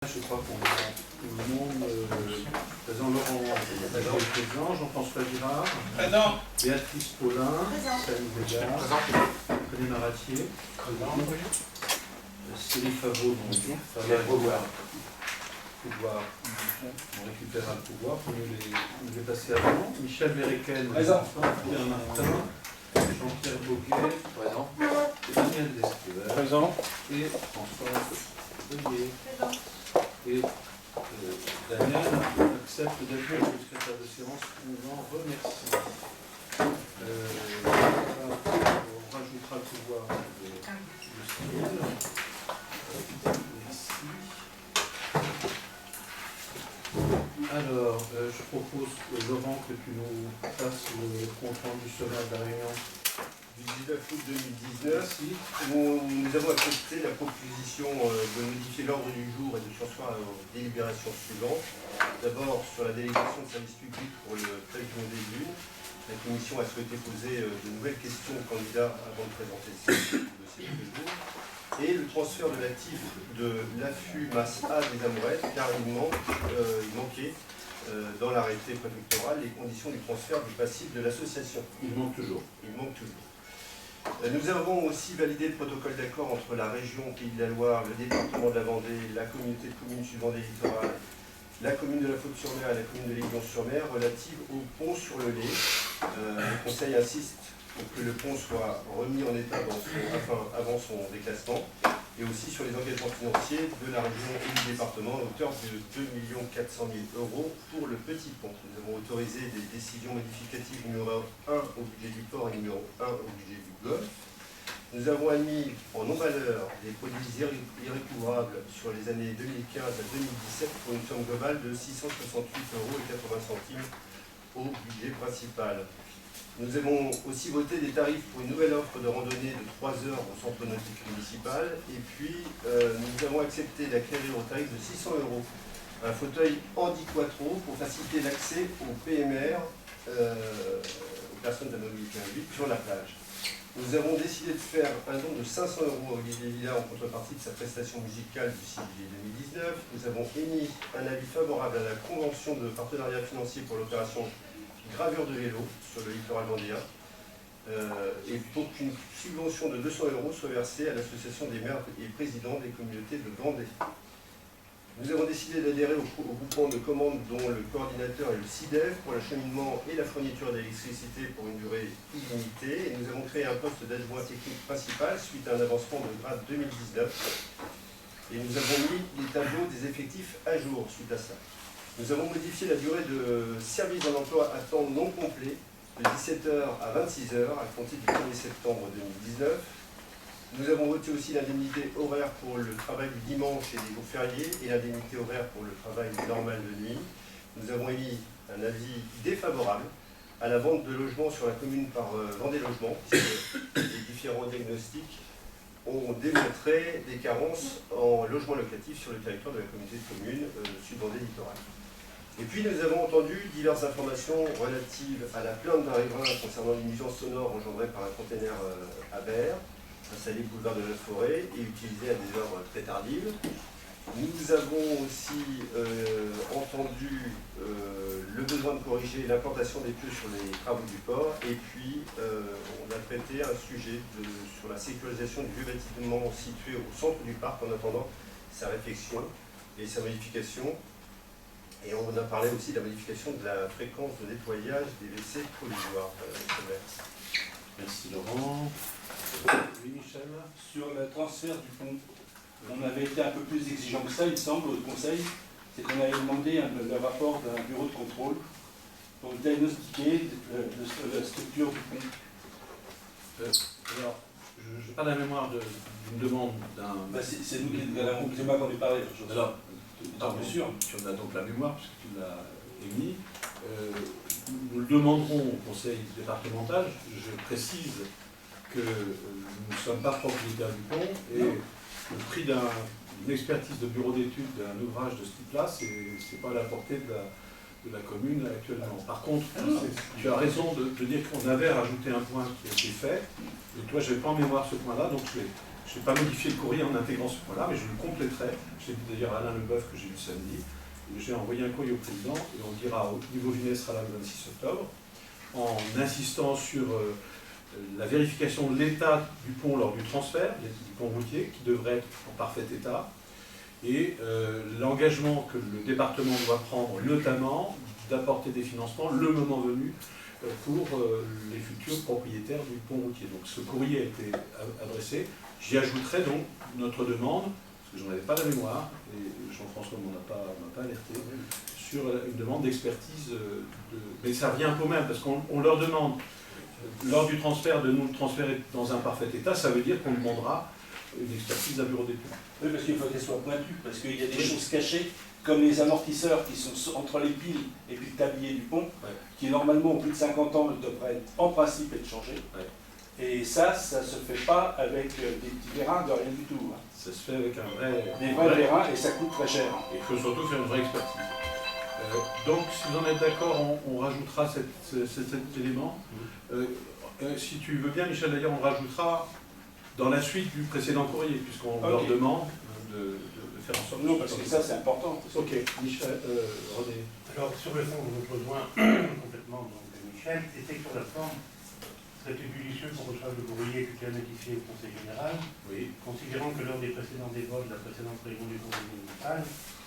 Je crois qu'on a tout le monde présent. Laurent présent, Jean-François Girard, présent. Béatrice Paulin, Saline Vega, René Maratier, Céline Favreau, on récupérera le pouvoir pour nous les passer avant. Michel Verrecken, présent. Pierre Martin, Jean-Pierre Boguet, présent. Daniel Desclés, Présent. Et François Beuillet. Et Daniel accepte d'être le secrétaire de séance, on en remercie. On rajoutera le pouvoir de Cyril. Merci. Alors, je propose, Laurent, que tu nous fasses le compte rendu sommaire de la réunion du 19 août 2019, où nous avons accepté la proposition de modifier l'ordre du jour et de surseoir aux délibérations suivantes. D'abord, sur la délégation de service public pour le pavillon des Dunes, la Commission a souhaité poser de nouvelles questions aux candidats avant de présenter le dossier de jour. Et le transfert de l'actif de l'AFU Masse A des Amourettes, car il manquait dans l'arrêté préfectoral les conditions du transfert du passif de l'association. Il manque toujours. Il manque toujours. Nous avons aussi validé le protocole d'accord entre la région Pays de la Loire, le département de la Vendée, la communauté de communes sud Vendée littorale, la commune de la Faute-sur-Mer et la commune de l'Aiguillon-sur-Mer relative au pont sur le Lay. Le Conseil insiste pour que le pont soit remis en état avant son déclassement, et aussi sur les engagements financiers de la région et du département à hauteur de 2 400 000 € pour le petit pont. Nous avons autorisé des décisions modificatives numéro 1 au budget du port et numéro 1 au budget du Golfe. Nous avons admis en non-valeur des produits irrécouvrables sur les années 2015 à 2017 pour une somme globale de 668,80 € au budget principal. Nous avons aussi voté des tarifs pour une nouvelle offre de randonnée de 3 heures au centre nautique municipal. Et puis, nous avons accepté d'acquérir au tarif de 600 € un fauteuil Handiquattro pour faciliter l'accès aux PMR, aux personnes à mobilité réduite, sur la plage. Nous avons décidé de faire un don de 500 € à Olivier Villa en contrepartie de sa prestation musicale du 6 juillet 2019. Nous avons émis un avis favorable à la convention de partenariat financier pour l'opération gravure de vélo sur le littoral vendéen, et pour qu'une subvention de 200 € soit versée à l'association des maires et présidents des communautés de Vendée. Nous avons décidé d'adhérer au groupement de commandes dont le coordinateur est le CIDEF pour l'acheminement et la fourniture d'électricité pour une durée illimitée, et nous avons créé un poste d'adjoint technique principal suite à un avancement de grade 2019, et nous avons mis les tableaux des effectifs à jour suite à ça. Nous avons modifié la durée de service en emploi à temps non complet de 17 h à 26 h à compter du 1er septembre 2019. Nous avons voté aussi l'indemnité horaire pour le travail du dimanche et des jours fériés et l'indemnité horaire pour le travail normal de nuit. Nous avons émis un avis défavorable à la vente de logements sur la commune par Vendée Logement, puisque les différents diagnostics ont démontré des carences en logement locatif sur le territoire de la communauté de communes sud Vendée Littoral. Et puis nous avons entendu diverses informations relatives à la plainte d'un riverain concernant une nuisance sonore engendrée par un container à verre installé boulevard de la Forêt et utilisé à des heures très tardives. Nous avons aussi entendu le besoin de corriger l'implantation des pieux sur les travaux du port, et puis on a traité un sujet sur la sécurisation du vieux bâtiment situé au centre du parc en attendant sa réfection et sa modification. Et on a parlé aussi de la modification de la fréquence de nettoyage des WC provisoires. Merci Laurent. Oui, Michel. Sur le transfert du pont, on avait été un peu plus exigeant que ça, il semble, au Conseil. C'est qu'on avait demandé le rapport d'un bureau de contrôle pour diagnostiquer la structure du pont. Alors, je n'ai pas la mémoire d'une demande d'un... C'est nous qui c'est moi qui en ai parlé. Alors, bien sûr. Tu en as donc la mémoire, puisque tu l'as émis. Nous le demanderons au conseil départemental. Je précise que nous ne sommes pas propriétaires du pont, et le prix d'une expertise de bureau d'études d'un ouvrage de ce type-là, ce n'est pas à la portée de la commune actuellement. Par contre, tu as raison de dire qu'on avait rajouté un point qui a été fait, et toi je n'avais pas en mémoire ce point-là, donc Je n'ai pas modifié le courrier en intégrant ce point-là, mais je le compléterai. J'ai dit d'ailleurs à Alain Leboeuf que j'ai eu samedi. J'ai envoyé un courrier au président et on dira au niveau du sera là le 26 octobre, en insistant sur la vérification de l'état du pont lors du transfert, du pont routier, qui devrait être en parfait état, et l'engagement que le département doit prendre, notamment d'apporter des financements le moment venu pour les futurs propriétaires du pont routier. Donc ce courrier a été adressé. J'y ajouterai donc notre demande, parce que je n'en avais pas la mémoire, et Jean-François ne m'a pas alerté, sur une demande d'expertise. Mais ça revient un peu même, parce qu'on leur demande, lors du transfert, de nous le transférer dans un parfait état. Ça veut dire qu'on demandera une expertise d'un bureau d'études. Oui, parce qu'il faut qu'elle soit pointue, parce qu'il y a des choses cachées, comme les amortisseurs qui sont entre les piles et puis le tablier du pont, qui normalement ont plus de 50 ans, devraient en principe être changés. Et ça se fait pas avec des petits vérins de rien du tout. Ça se fait avec des vrais vérins, et ça coûte très cher. Et il faut surtout faire une vraie expertise. Donc, si vous en êtes d'accord, on rajoutera cet élément. Si tu veux bien, Michel, d'ailleurs, on rajoutera dans la suite du précédent courrier, puisqu'on leur demande de faire en sorte... Non, parce que ça, c'est important. Ok, Michel, René. Alors, sur le fond, je vous rejoins complètement, donc, Michel. C'était sur la forme. Serait judicieux qu'on reçoive le courrier que tu as notifié au Conseil général, considérant que lors des précédents débats de la précédente réunion du Conseil municipal,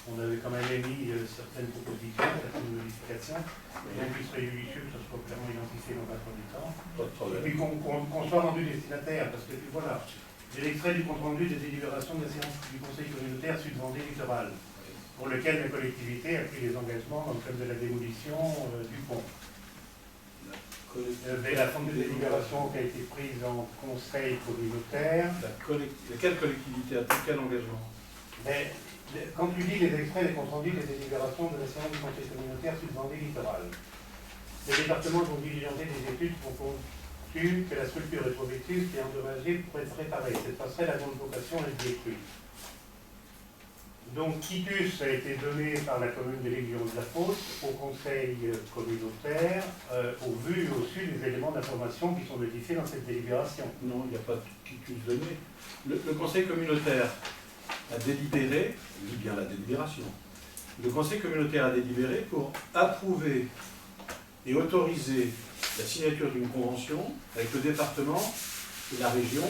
on avait quand même émis certaines propositions, certaines modifications, donc il serait judicieux que ça soit clairement identifié dans un premier temps. Et puis qu'on soit rendu destinataire, parce que voilà, j'ai l'extrait du compte-rendu des délibérations de la séance du Conseil communautaire Sud-Vendée littoral, pour lequel la collectivité a pris les engagements dans le cadre de la démolition du pont. La forme de délibération qui a été prise en conseil communautaire. Quelle collectivité a-t-elle quel engagement? Mais, quand tu lis les extraits des comptes rendus des délibérations de la séance du conseil communautaire Sud-Vendée littoral, les départements ont diligenté des études qui ont conclu que la structure rétrovétuste est endommagée pour être réparée. Cette passerelle a donc vocation à être détruite. Donc, quitus a été donné par la commune de Légion de la Fosse au conseil communautaire au vu et au su des éléments d'information qui sont notifiés dans cette délibération. Non, il n'y a pas de quitus donné. Le conseil communautaire a délibéré, lis bien la délibération, le conseil communautaire a délibéré pour approuver et autoriser la signature d'une convention avec le département et la région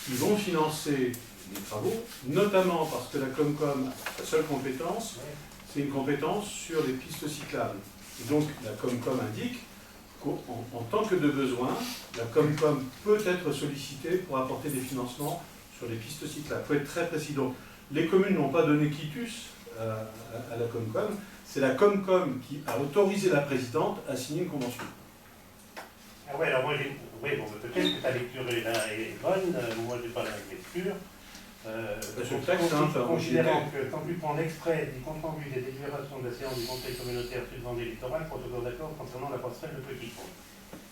qui vont financer les travaux, notamment parce que la Comcom, sa seule compétence, c'est une compétence sur les pistes cyclables. Et donc la Comcom indique qu'en tant que de besoin, la Comcom peut être sollicitée pour apporter des financements sur les pistes cyclables. Il faut être très précis. Donc les communes n'ont pas donné quitus à la Comcom, c'est la Comcom qui a autorisé la présidente à signer une convention. Ah ouais, alors moi, oui, bon, peut-être que ta lecture est bonne, moi je n'ai pas la même lecture. Considérant que quand tu prends l'extrait du compte rendu des délibérations de la séance du Conseil communautaire Sud-Vendée littoral, protocole d'accord concernant la passerelle de Petit Pont.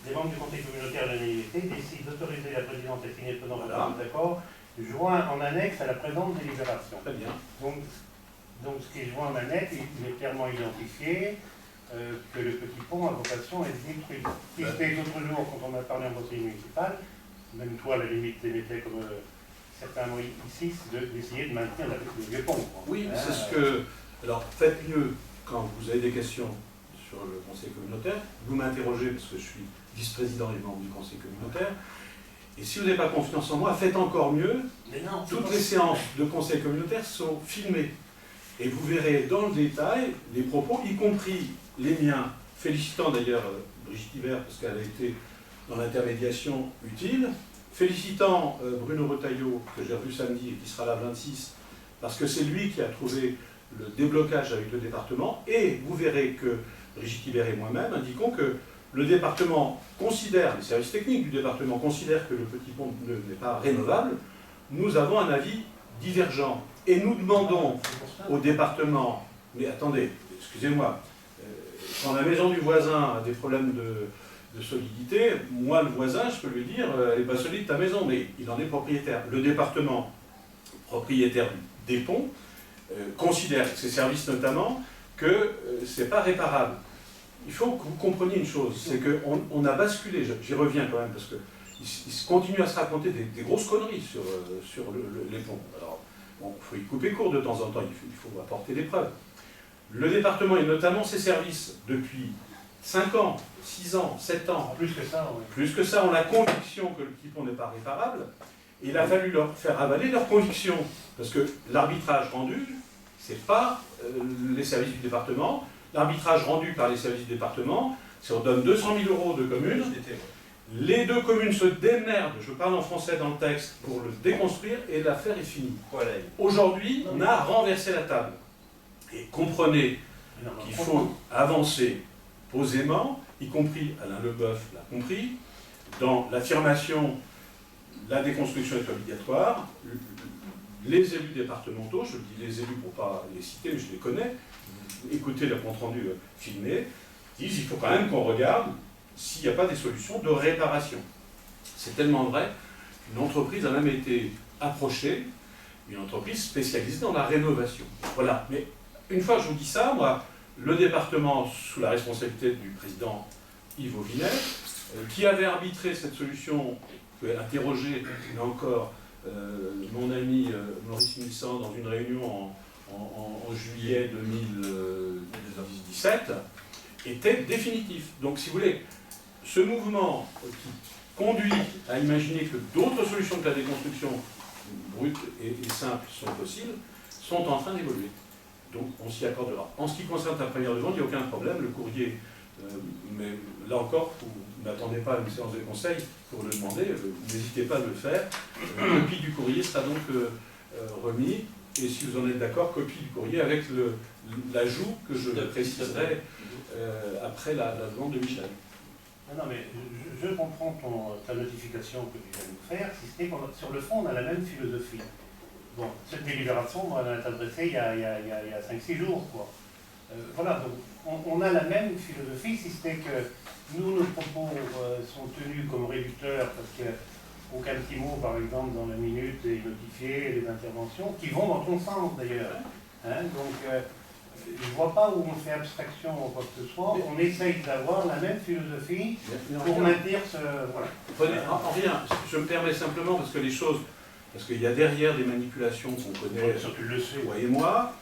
Les membres du Conseil communautaire de l'unité décident d'autoriser la présidente à signer pendant la protocole d'accord, joint en annexe à la présente délibération. Très bien. Donc ce qui est joint en annexe, il est clairement identifié que le Petit Pont a vocation à être détruit. Si c'était l'autre jour, quand on a parlé en conseil municipal, même toi, à la limite, t'émettais comme certains mots ici, d'essayer de maintenir le vieux pont. Oui, c'est ce que... Alors, faites mieux, quand vous avez des questions sur le conseil communautaire, vous m'interrogez, parce que je suis vice-président et membre du conseil communautaire, et si vous n'avez pas confiance en moi, faites encore mieux. Mais non, toutes les séances de conseil communautaire sont filmées. Et vous verrez dans le détail les propos, y compris les miens, félicitant d'ailleurs Brigitte Hivert, parce qu'elle a été dans l'intermédiation utile, félicitant Bruno Retailleau, que j'ai revu samedi et qui sera là le 26, parce que c'est lui qui a trouvé le déblocage avec le département, et vous verrez que Brigitte Hivert et moi-même indiquons que le département considère, les services techniques du département considèrent que le Petit Pont n'est pas rénovable. Nous avons un avis divergent. Et nous demandons au département, mais attendez, excusez-moi, quand la maison du voisin a des problèmes de solidité, moi le voisin, je peux lui dire, elle n'est pas solide ta maison, mais il en est propriétaire. Le département, propriétaire des ponts, considère, ses services notamment, que ce n'est pas réparable. Il faut que vous compreniez une chose, c'est qu'on a basculé, j'y reviens quand même, parce que ils continuent à se raconter des grosses conneries sur les ponts. Alors, bon, il faut y couper court de temps en temps, il faut apporter des preuves. Le département, et notamment ses services, depuis 5 ans, 6 ans, 7 ans, plus que ça, oui. Plus que ça, ont la conviction que le petit pont n'est pas réparable, et il a fallu leur faire avaler leur conviction, parce que l'arbitrage rendu, c'est pas les services du département. L'arbitrage rendu par les services du département, c'est on donne 200 000 € de communes. Les 2 communes se démerdent, je parle en français dans le texte, pour le déconstruire et l'affaire est finie. Voilà. Aujourd'hui, on a renversé la table. Et comprenez qu'il faut avancer posément, y compris Alain Leboeuf l'a compris, dans l'affirmation la déconstruction est obligatoire. Les élus départementaux, je dis les élus pour ne pas les citer, mais je les connais, écoutez le compte-rendu filmé, disent qu'il faut quand même qu'on regarde s'il n'y a pas des solutions de réparation. C'est tellement vrai qu'une entreprise a même été approchée, une entreprise spécialisée dans la rénovation. Voilà, mais une fois que je vous dis ça, moi, le département, sous la responsabilité du président Yves Auvinet, qui avait arbitré cette solution, que interrogé, là encore, mon ami Maurice Milsan dans une réunion en juillet 2017, était définitif. Donc, si vous voulez, ce mouvement qui conduit à imaginer que d'autres solutions que la déconstruction brute et simple sont possibles, sont en train d'évoluer. Donc, on s'y accordera. En ce qui concerne la première demande, il n'y a aucun problème. Le courrier, mais là encore, vous n'attendez pas à une séance de conseil pour le demander, n'hésitez pas à le faire. Copie du courrier sera donc remis, et si vous en êtes d'accord, copie du courrier avec l'ajout que je préciserai après la demande de Michel. Non, mais je comprends ta notification que tu viens de nous faire, si ce n'est qu'on sur le fond, on a la même philosophie. Bon, cette délibération, moi, elle a été adressée il y a 5-6 jours, quoi. Voilà, donc on a la même philosophie, si ce n'est que nous, nos propos sont tenus comme réducteurs, parce qu'aucun petit mot, par exemple, dans la minute est notifié, les interventions, qui vont dans ton sens, d'ailleurs. Hein, donc, je ne vois pas où on fait abstraction ou quoi que ce soit, on essaye d'avoir la même philosophie pour maintenir ce... Voilà. En rien, je me permets simplement, parce que les choses... Parce qu'il y a derrière des manipulations qu'on connaît, toi et moi,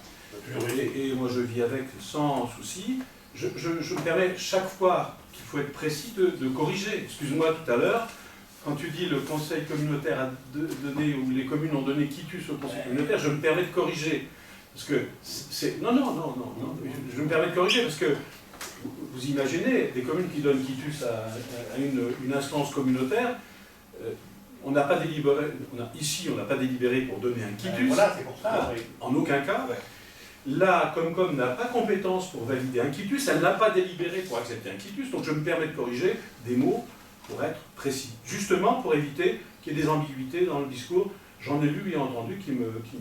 et moi je vis avec sans souci. Je me permets chaque fois qu'il faut être précis de corriger. Excuse-moi tout à l'heure, quand tu dis le conseil communautaire a donné, ou les communes ont donné quitus au conseil communautaire, je me permets de corriger. Parce que c'est... Non, je me permets de corriger parce que vous imaginez des communes qui donnent quitus à une instance communautaire. On n'a pas délibéré, ici on n'a pas délibéré pour donner un quitus, voilà, c'est pour ça, oui. En aucun cas. Ouais. La Comcom n'a pas compétence pour valider un quitus, elle n'a pas délibéré pour accepter un quitus, donc je me permets de corriger des mots pour être précis. Justement pour éviter qu'il y ait des ambiguïtés dans le discours, j'en ai lu et entendu qui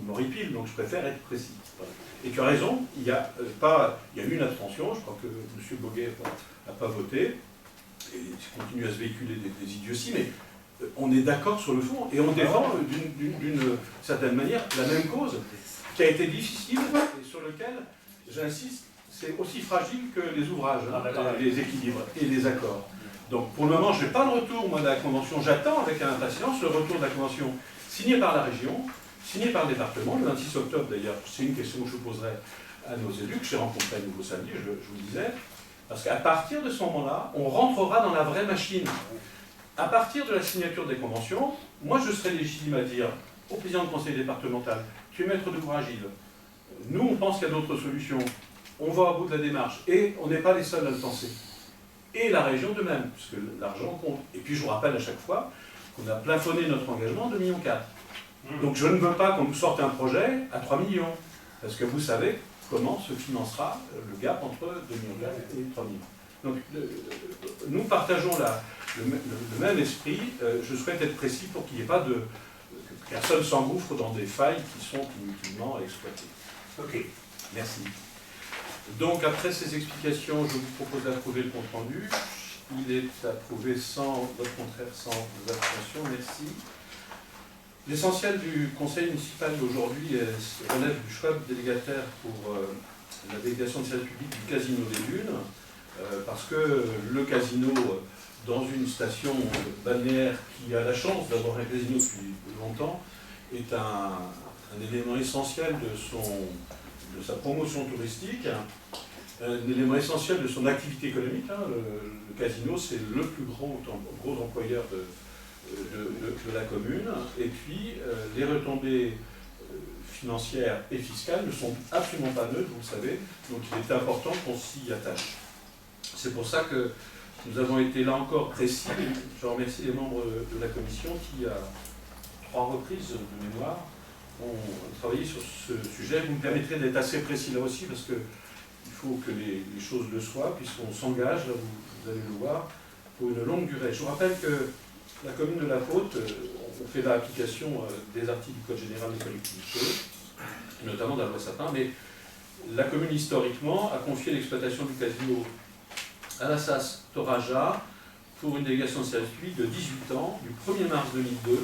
m'horripilent, donc je préfère être précis. Voilà. Et tu as raison, il y a eu une abstention, je crois que M. Boguet n'a pas voté, et il continue à se véhiculer des idioties, mais on est d'accord sur le fond et on défend d'une certaine manière la même cause qui a été difficile et sur lequel, j'insiste, c'est aussi fragile que les ouvrages, les équilibres et les accords. Donc pour le moment, je n'ai pas le retour moi, de la Convention, j'attends avec impatience le retour de la Convention signée par la région, signée par le département, le 26 octobre d'ailleurs, c'est une question que je poserai à nos élus, que j'ai rencontré à nouveau samedi, je vous disais, parce qu'à partir de ce moment-là, on rentrera dans la vraie machine. À partir de la signature des conventions, moi je serai légitime à dire au président du conseil départemental, tu es maître d'ouvrage Yves, nous on pense qu'il y a d'autres solutions, on va au bout de la démarche, et on n'est pas les seuls à le penser. Et la région de même, puisque l'argent compte. Et puis je vous rappelle à chaque fois qu'on a plafonné notre engagement de 2,4 millions. Donc je ne veux pas qu'on nous sorte un projet à 3 millions, parce que vous savez comment se financera le gap entre 2,4 millions et 3 millions. Donc nous partageons le même esprit, je souhaite être précis pour qu'il n'y ait pas que personne s'engouffre dans des failles qui sont inutilement exploitées. Ok. Merci. Donc après ces explications, je vous propose d'approuver le compte rendu. Il est approuvé sans vote contraire, sans abstention. Merci. L'essentiel du conseil municipal d'aujourd'hui relève du choix de délégataire pour la délégation de service public du Casino des Dunes, parce que le casino dans une station balnéaire qui a la chance d'avoir un casino depuis longtemps, est un élément essentiel de sa promotion touristique, un élément essentiel de son activité économique. Le casino, c'est le plus gros employeur de la commune. Et puis, les retombées financières et fiscales ne sont absolument pas neutres, vous le savez. Donc, il est important qu'on s'y attache. C'est pour ça que nous avons été là encore précis. Je remercie les membres de la commission qui, à 3 reprises de mémoire, ont travaillé sur ce sujet. Vous me permettrez d'être assez précis là aussi, parce qu'il faut que les choses le soient, puisqu'on s'engage, là vous allez le voir, pour une longue durée. Je vous rappelle que la commune de La Faute, on fait l'application des articles du Code général des collectivités, notamment de la loi Sapin, mais la commune historiquement a confié l'exploitation du casino à la SAS Toraja pour une délégation de service public de 18 ans, du 1er mars 2002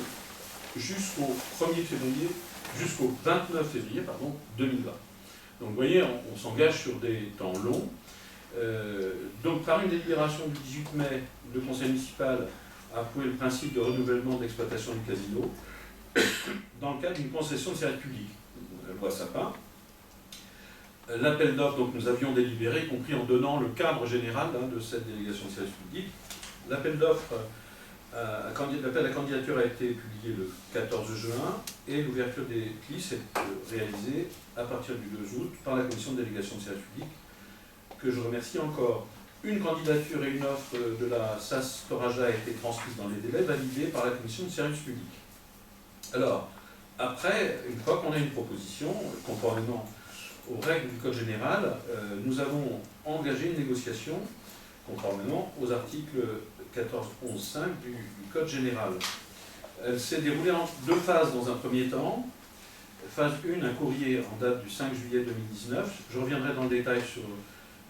jusqu'au 29 février 2020. Donc vous voyez, on s'engage sur des temps longs. Donc par une délibération du 18 mai, le conseil municipal a approuvé le principe de renouvellement d'exploitation du casino dans le cadre d'une concession de service public, la loi Sapin. L'appel d'offres, donc nous avions délibéré, y compris en donnant le cadre général de cette délégation de service public. L'appel d'offres, l'appel à candidature a été publié le 14 juin et l'ouverture des listes est réalisée à partir du 2 août par la commission de délégation de service public, que je remercie encore. Une candidature et une offre de la SAS Toraja a été transmise dans les délais validés par la commission de service public. Alors, après, une fois qu'on a une proposition, conformément aux règles du Code général, nous avons engagé une négociation conformément aux articles 14, 11, 5 du Code général. Elle s'est déroulée en 2 phases dans un premier temps. Phase 1, un courrier en date du 5 juillet 2019. Je reviendrai dans le détail sur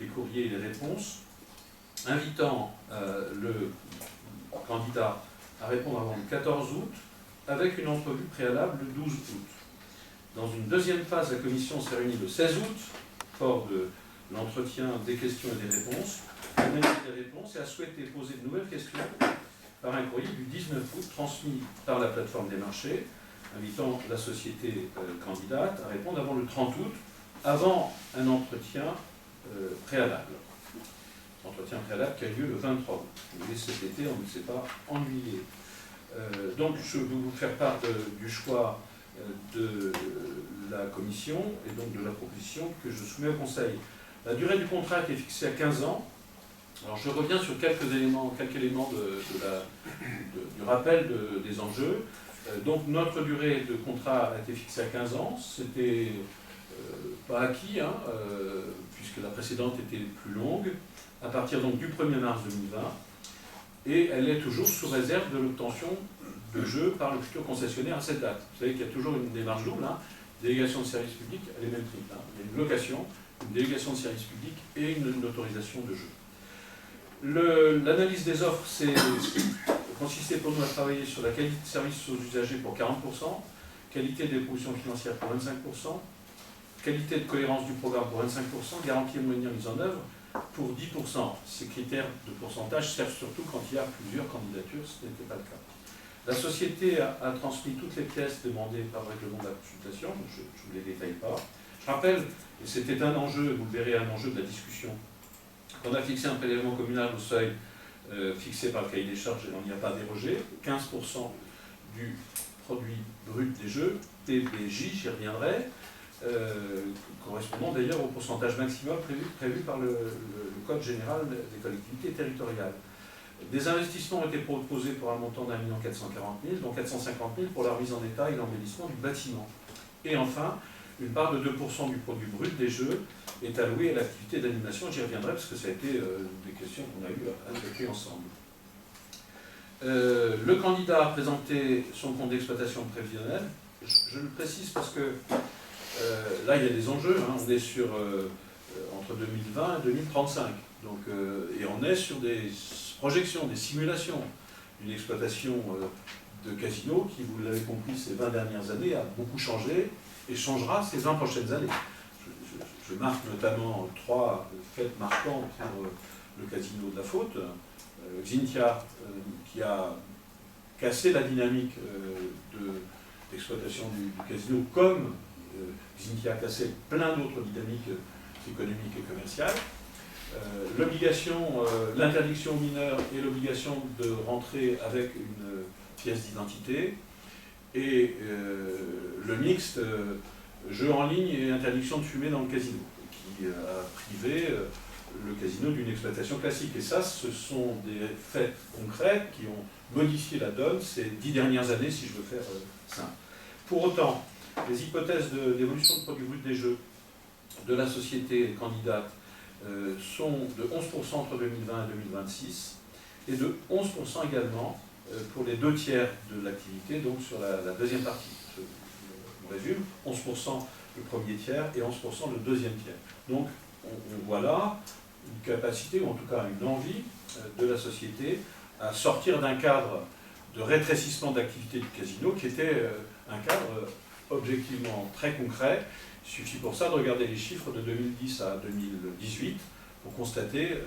les courriers et les réponses, invitant le candidat à répondre avant le 14 août, avec une entrevue préalable le 12 août. Dans une deuxième phase, la commission s'est réunie le 16 août, fort de l'entretien des questions et des réponses, analyse des réponses et a souhaité poser de nouvelles questions par un courrier du 19 août transmis par la plateforme des marchés, invitant la société candidate à répondre avant le 30 août, avant un entretien préalable. Entretien préalable qui a lieu le 23 août. Vous voyez, cet été, on ne s'est pas ennuyé. Donc, je vais vous faire part du choix de la commission et donc de la proposition que je soumets au Conseil. La durée du contrat a été fixée à 15 ans. Alors je reviens sur quelques éléments du rappel des enjeux. Donc notre durée de contrat a été fixée à 15 ans. C'était pas acquis, puisque la précédente était plus longue, à partir donc du 1er mars 2020. Et elle est toujours sous réserve de l'obtention de jeux par le futur concessionnaire à cette date. Vous savez qu'il y a toujours une démarche double, délégation de service public, elle est même triple. Il y a une location, une délégation de service public et une autorisation de jeu. L'analyse des offres consistait pour nous à travailler sur la qualité de service aux usagers pour 40%, qualité des propositions financières pour 25%, qualité de cohérence du programme pour 25%, garantie et moyens mis en œuvre pour 10%. Ces critères de pourcentage servent surtout quand il y a plusieurs candidatures, ce n'était pas le cas. La société a transmis toutes les pièces demandées par le règlement de la consultation, donc je ne vous les détaille pas. Je rappelle, et c'était un enjeu, vous le verrez, un enjeu de la discussion, qu'on a fixé un prélèvement communal au seuil fixé par le cahier des charges et on n'y a pas dérogé, 15% du produit brut des jeux, PBJ, j'y reviendrai, correspondant d'ailleurs au pourcentage maximum prévu par le Code général des collectivités territoriales. Des investissements ont été proposés pour un montant d'1 440 000, dont 450 000 pour la remise en état et l'embellissement du bâtiment. Et enfin, une part de 2% du produit brut des jeux est allouée à l'activité d'animation. J'y reviendrai parce que ça a été des questions qu'on a eues à traiter ensemble. Le candidat a présenté son compte d'exploitation prévisionnel. Je le précise parce que là, il y a des enjeux. On est sur entre 2020 et 2035. Donc, et on est sur des projections, des simulations d'une exploitation de casino qui, vous l'avez compris, ces 20 dernières années a beaucoup changé et changera ces 20 prochaines années. Je marque notamment 3 faits marquants pour le casino de La Faute. Xintia, qui a cassé la dynamique d'exploitation du casino, comme Xintia a cassé plein d'autres dynamiques économiques et commerciales. L'interdiction aux mineurs et l'obligation de rentrer avec une pièce d'identité, et le mixte jeu en ligne et interdiction de fumer dans le casino, qui a privé le casino d'une exploitation classique. Et ça, ce sont des faits concrets qui ont modifié la donne ces 10 dernières années, si je veux faire simple. Pour autant, les hypothèses d'évolution de produits bruts des jeux de la société candidate sont de 11% entre 2020 et 2026, et de 11% également pour les 2 tiers de l'activité, donc sur la deuxième partie. On résume, 11% le premier tiers et 11% le deuxième tiers. Donc on voit là une capacité, ou en tout cas une envie de la société à sortir d'un cadre de rétrécissement d'activité du casino qui était un cadre objectivement très concret. Il suffit pour ça de regarder les chiffres de 2010 à 2018 pour constater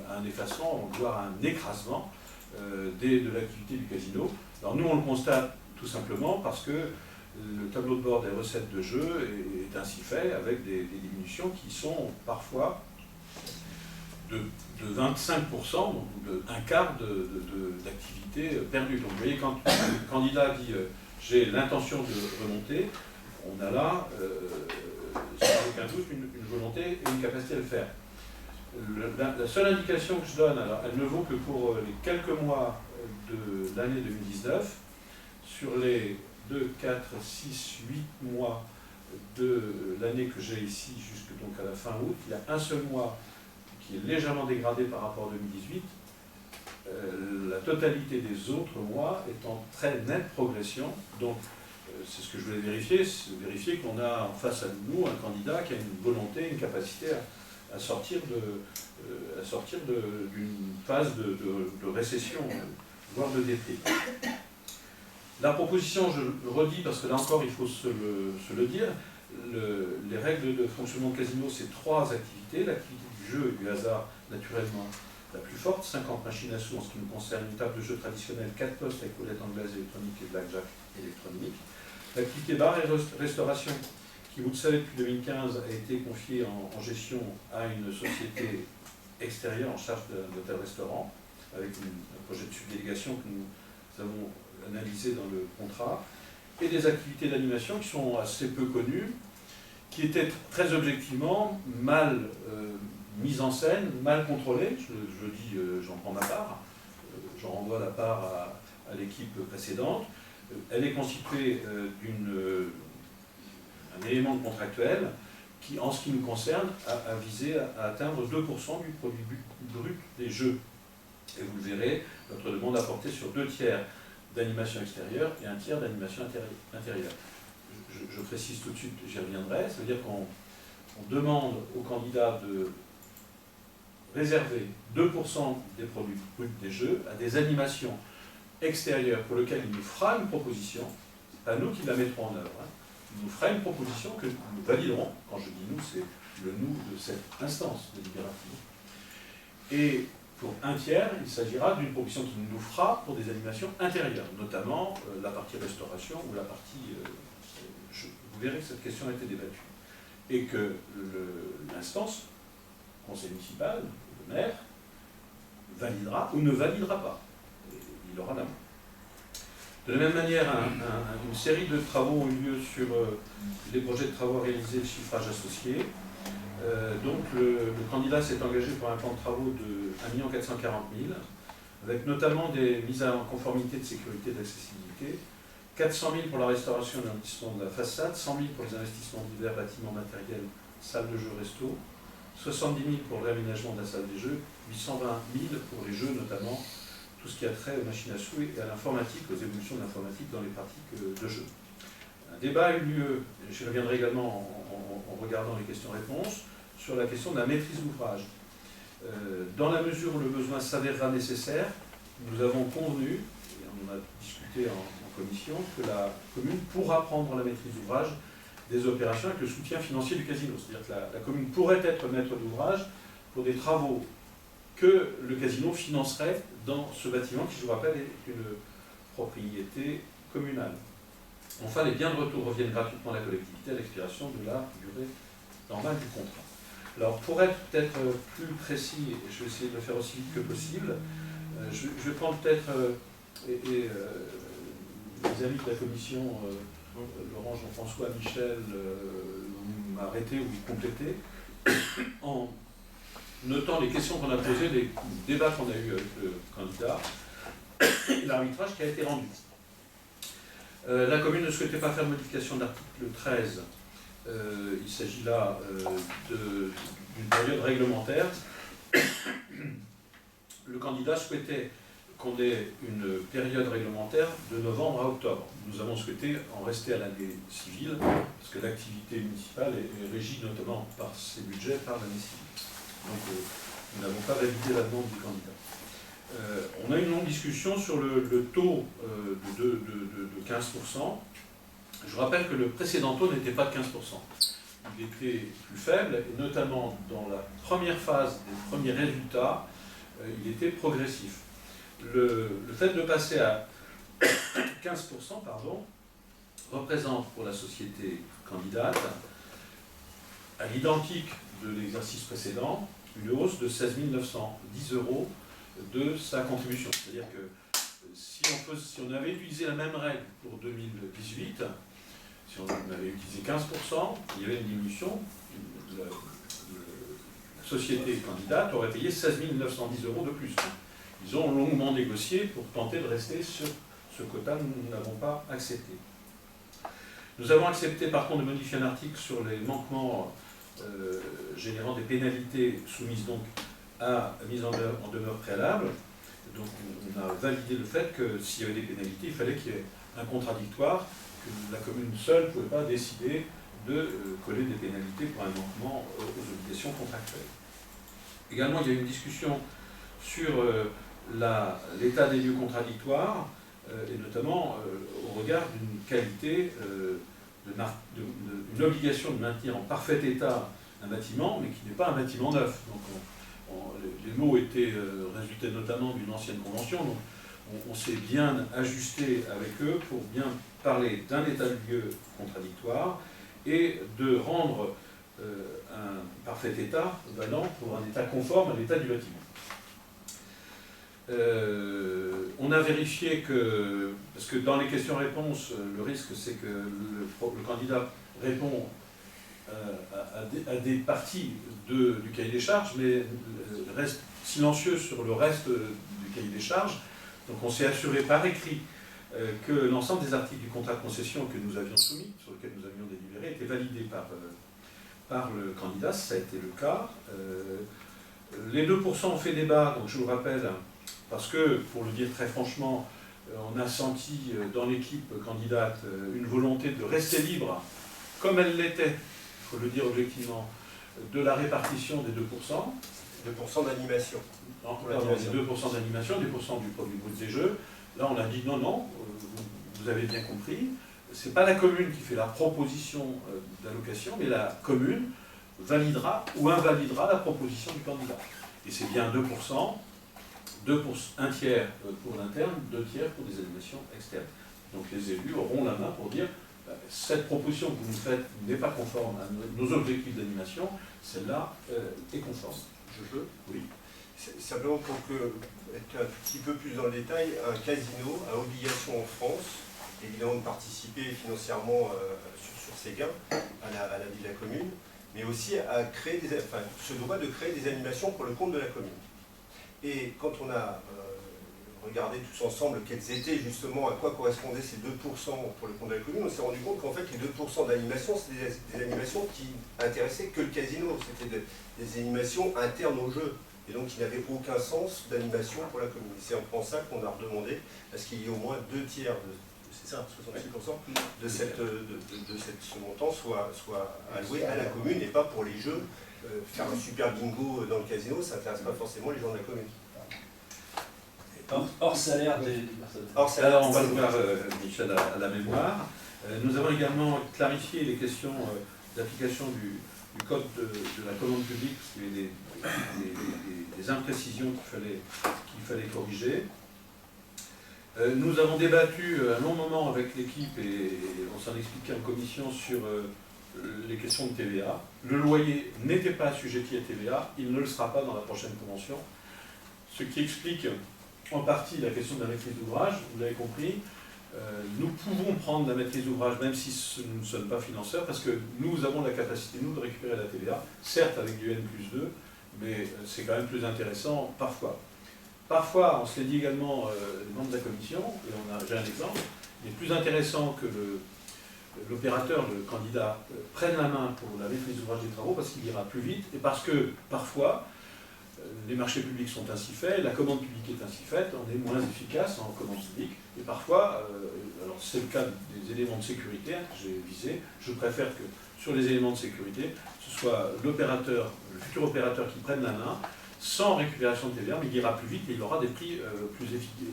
un effacement, voire un écrasement de l'activité du casino. Alors nous on le constate tout simplement parce que le tableau de bord des recettes de jeu est ainsi fait, avec des diminutions qui sont parfois de 25%, donc un quart d'activité perdue. Donc vous voyez, quand le candidat dit j'ai l'intention de remonter, on a là, sans aucun doute, une volonté et une capacité à le faire. La seule indication que je donne, alors, elle ne vaut que pour les quelques mois de l'année 2019, sur les 2, 4, 6, 8 mois de l'année que j'ai ici, jusque donc à la fin août, il y a un seul mois qui est légèrement dégradé par rapport à 2018, la totalité des autres mois est en très nette progression. Donc c'est ce que je voulais vérifier, c'est vérifier qu'on a en face à nous un candidat qui a une volonté, une capacité à sortir d'une phase de récession, voire de dépris. La proposition, je le redis parce que là encore il faut se le dire, les règles de fonctionnement de casino, c'est 3 activités. L'activité du jeu et du hasard, naturellement, la plus forte, 50 machines à sous en ce qui nous concerne, une table de jeu traditionnelle, 4 postes avec roulette anglaise électronique et blackjack électronique. L'activité bar et restauration, qui, vous le savez, depuis 2015, a été confiée en gestion à une société extérieure en charge d'hôtel-restaurant, avec un projet de subdélégation que nous avons analysé dans le contrat, et des activités d'animation qui sont assez peu connues, qui étaient très objectivement mal mises en scène, mal contrôlées. Je dis, j'en prends ma part, j'en renvoie la part à l'équipe précédente. Elle est constituée d'un élément contractuel qui, en ce qui nous concerne, a visé à atteindre 2% du produit brut des jeux. Et vous le verrez, notre demande a porté sur 2 tiers d'animation extérieure et 1 tiers d'animation intérieure. Je précise tout de suite, j'y reviendrai, ça veut dire qu'on demande aux candidats de réserver 2% des produits bruts des jeux à des animations extérieures pour lesquelles il nous fera une proposition, c'est pas nous qui la mettrons en œuvre, hein. Il nous fera une proposition que nous validerons. Quand je dis nous, c'est le nous de cette instance délibérative. Et pour 1 tiers, il s'agira d'une proposition qu'il nous fera pour des animations intérieures, notamment la partie restauration ou la partie jeu. Vous verrez que cette question a été débattue. Et que l'instance, conseil municipal, le maire, validera ou ne validera pas. Et il aura la main. De la même manière, une série de travaux ont eu lieu sur les projets de travaux réalisés, le chiffrage associé. Donc le candidat s'est engagé pour un plan de travaux de 1 440 000, avec notamment des mises en conformité de sécurité et d'accessibilité, 400 000 pour la restauration et l'amortissement de la façade, 100 000 pour les investissements divers, bâtiments matériels, salles de jeux, resto, 70 000 pour le réaménagement de la salle des jeux, 820 000 pour les jeux, notamment tout ce qui a trait aux machines à sous et à l'informatique, aux évolutions de l'informatique dans les pratiques de jeu. Un débat a eu lieu, je reviendrai également en regardant les questions-réponses, sur la question de la maîtrise d'ouvrage. Dans la mesure où le besoin s'avérera nécessaire, nous avons convenu, et on en a discuté en commission, que la commune pourra prendre la maîtrise d'ouvrage des opérations avec le soutien financier du casino. C'est-à-dire que la commune pourrait être maître d'ouvrage pour des travaux que le casino financerait dans ce bâtiment qui, je vous rappelle, est une propriété communale. Enfin, les biens de retour reviennent gratuitement à la collectivité à l'expiration de la durée normale du contrat. Alors, pour être peut-être plus précis, et je vais essayer de le faire aussi vite que possible, je vais prendre peut-être, les amis de la commission, Laurent, Jean-François, Michel, m'arrêter ou compléter, en notant les questions qu'on a posées, les débats qu'on a eus avec le candidat, et l'arbitrage qui a été rendu. La commune ne souhaitait pas faire modification de l'article 13. Il s'agit là d'une période réglementaire. Le candidat souhaitait qu'on ait une période réglementaire de novembre à octobre. Nous avons souhaité en rester à l'année civile, parce que l'activité municipale est régie notamment par ses budgets, par l'année civile. Donc nous n'avons pas validé la demande du candidat. On a une longue discussion sur le taux de 15%. Je rappelle que le précédent taux n'était pas de 15%. Il était plus faible, et notamment dans la première phase des premiers résultats, il était progressif. Le fait de passer à 15%, représente pour la société candidate, à l'identique de l'exercice précédent, une hausse de 16 910 € de sa contribution. C'est-à-dire que si on avait utilisé la même règle pour 2018, si on avait utilisé 15%, il y avait une diminution. La société candidate aurait payé 16 910 € de plus. Ils ont longuement négocié pour tenter de rester sur ce quota, nous n'avons pas accepté. Nous avons accepté par contre de modifier un article sur les manquements générant des pénalités soumises donc à mise en demeure préalable. Donc on a validé le fait que s'il y avait des pénalités, il fallait qu'il y ait un contradictoire, que la commune seule ne pouvait pas décider de coller des pénalités pour un manquement aux obligations contractuelles. Également, il y a eu une discussion sur l'état des lieux contradictoires, et notamment au regard d'une qualité, d'une obligation de maintenir en parfait état un bâtiment, mais qui n'est pas un bâtiment neuf. Donc les mots résultaient notamment d'une ancienne convention, donc on s'est bien ajusté avec eux pour bien parler d'un état de lieu contradictoire et de rendre un parfait état valant pour un état conforme à l'état du bâtiment. On a vérifié que, parce que dans les questions-réponses, le risque c'est que le candidat répond à des parties du cahier des charges, mais reste silencieux sur le reste du cahier des charges. Donc on s'est assuré par écrit que l'ensemble des articles du contrat de concession que nous avions soumis, sur lequel nous avions délibéré, étaient validés par le candidat. Ça a été le cas. Les 2% ont fait débat, donc je vous rappelle, parce que, pour le dire très franchement, on a senti dans l'équipe candidate une volonté de rester libre, comme elle l'était, il faut le dire objectivement, de la répartition des 2%. 2% d'animation. Non, pardon, les 2% d'animation, 2% du produit brut des jeux. Là, on a dit non, vous avez bien compris, ce n'est pas la commune qui fait la proposition d'allocation, mais la commune validera ou invalidera la proposition du candidat. Et c'est bien 2%. Un tiers pour l'interne, 2 tiers pour des animations externes. Donc les élus auront la main pour dire cette proposition que vous nous faites n'est pas conforme à nos objectifs d'animation, celle-là est conforme. Je peux ? Oui. Simplement pour être un petit peu plus dans le détail, un casino a obligation en France, évidemment de participer financièrement sur ses gains à la vie de la commune, mais aussi à créer se doit de créer des animations pour le compte de la commune. Et quand on a regardé tous ensemble quels étaient justement, à quoi correspondaient ces 2% pour le compte de la commune, on s'est rendu compte qu'en fait les 2% d'animation, c'était des animations qui intéressaient que le casino, c'était des animations internes au jeu, et donc il n'avait aucun sens d'animation pour la commune. C'est en ça qu'on a redemandé à ce qu'il y ait au moins 2 tiers, c'est ça, 66% de ce montant soit alloué à la commune et pas pour les jeux. Faire un super bingo dans le casino, ça n'intéresse pas forcément les gens de la commune. Hors salaire des personnes. Hors salaire, alors on va le voir, Michel, à la mémoire. Nous avons également clarifié les questions d'application du code de la commande publique, parce qu'il y avait des imprécisions qu'il fallait corriger. Nous avons débattu un long moment avec l'équipe et on s'en expliquait en commission sur les questions de TVA. Le loyer n'était pas assujetti à TVA, il ne le sera pas dans la prochaine convention, ce qui explique en partie la question de la maîtrise d'ouvrage, vous l'avez compris. Nous pouvons prendre la maîtrise d'ouvrage même si nous ne sommes pas financeurs, parce que nous avons la capacité, nous, de récupérer la TVA, certes avec du N+2, mais c'est quand même plus intéressant parfois. Parfois, on se l'est dit également, les membres de la commission, et j'ai un exemple, il est plus intéressant que l'opérateur, le candidat, prenne la main pour la maîtrise d'ouvrage des travaux parce qu'il ira plus vite et parce que parfois les marchés publics sont ainsi faits, la commande publique est ainsi faite, on est moins efficace en commande publique et parfois, alors c'est le cas des éléments de sécurité que j'ai visés, je préfère que sur les éléments de sécurité, ce soit l'opérateur, le futur opérateur qui prenne la main sans récupération de TVA, mais il ira plus vite et il aura des prix plus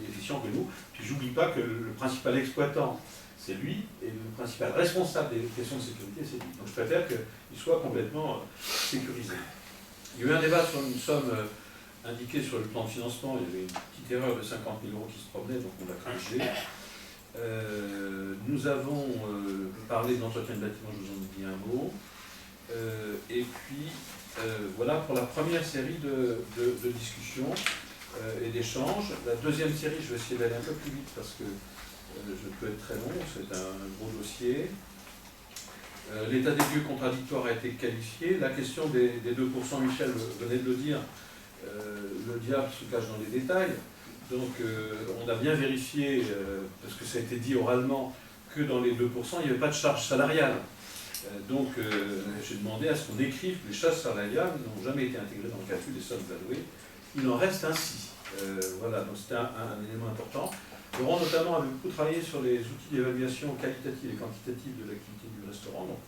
efficients que nous. Puis j'oublie pas que le principal exploitant, c'est lui, et le principal responsable des questions de sécurité, c'est lui. Donc je préfère qu'il soit complètement sécurisé. Il y a eu un débat sur une somme indiquée sur le plan de financement, il y avait une petite erreur de 50 000 € qui se promenait, donc on l'a corrigé. Nous avons parlé de l'entretien de bâtiment, je vous en ai dit un mot. Et puis, voilà pour la première série de discussions et d'échanges. La deuxième série, je vais essayer d'aller un peu plus vite parce que je peux être très long, c'est un gros dossier. L'état des lieux contradictoire a été qualifié. La question des 2%, Michel venait de le dire, le diable se cache dans les détails. Donc on a bien vérifié, parce que ça a été dit oralement, que dans les 2%, il n'y avait pas de charge salariale. Donc j'ai demandé à ce qu'on écrive que les charges salariales n'ont jamais été intégrées dans le calcul des sommes allouées. Il en reste ainsi. Voilà, donc c'était un élément important. Laurent notamment avait beaucoup travaillé sur les outils d'évaluation qualitative et quantitative de l'activité du restaurant. Donc,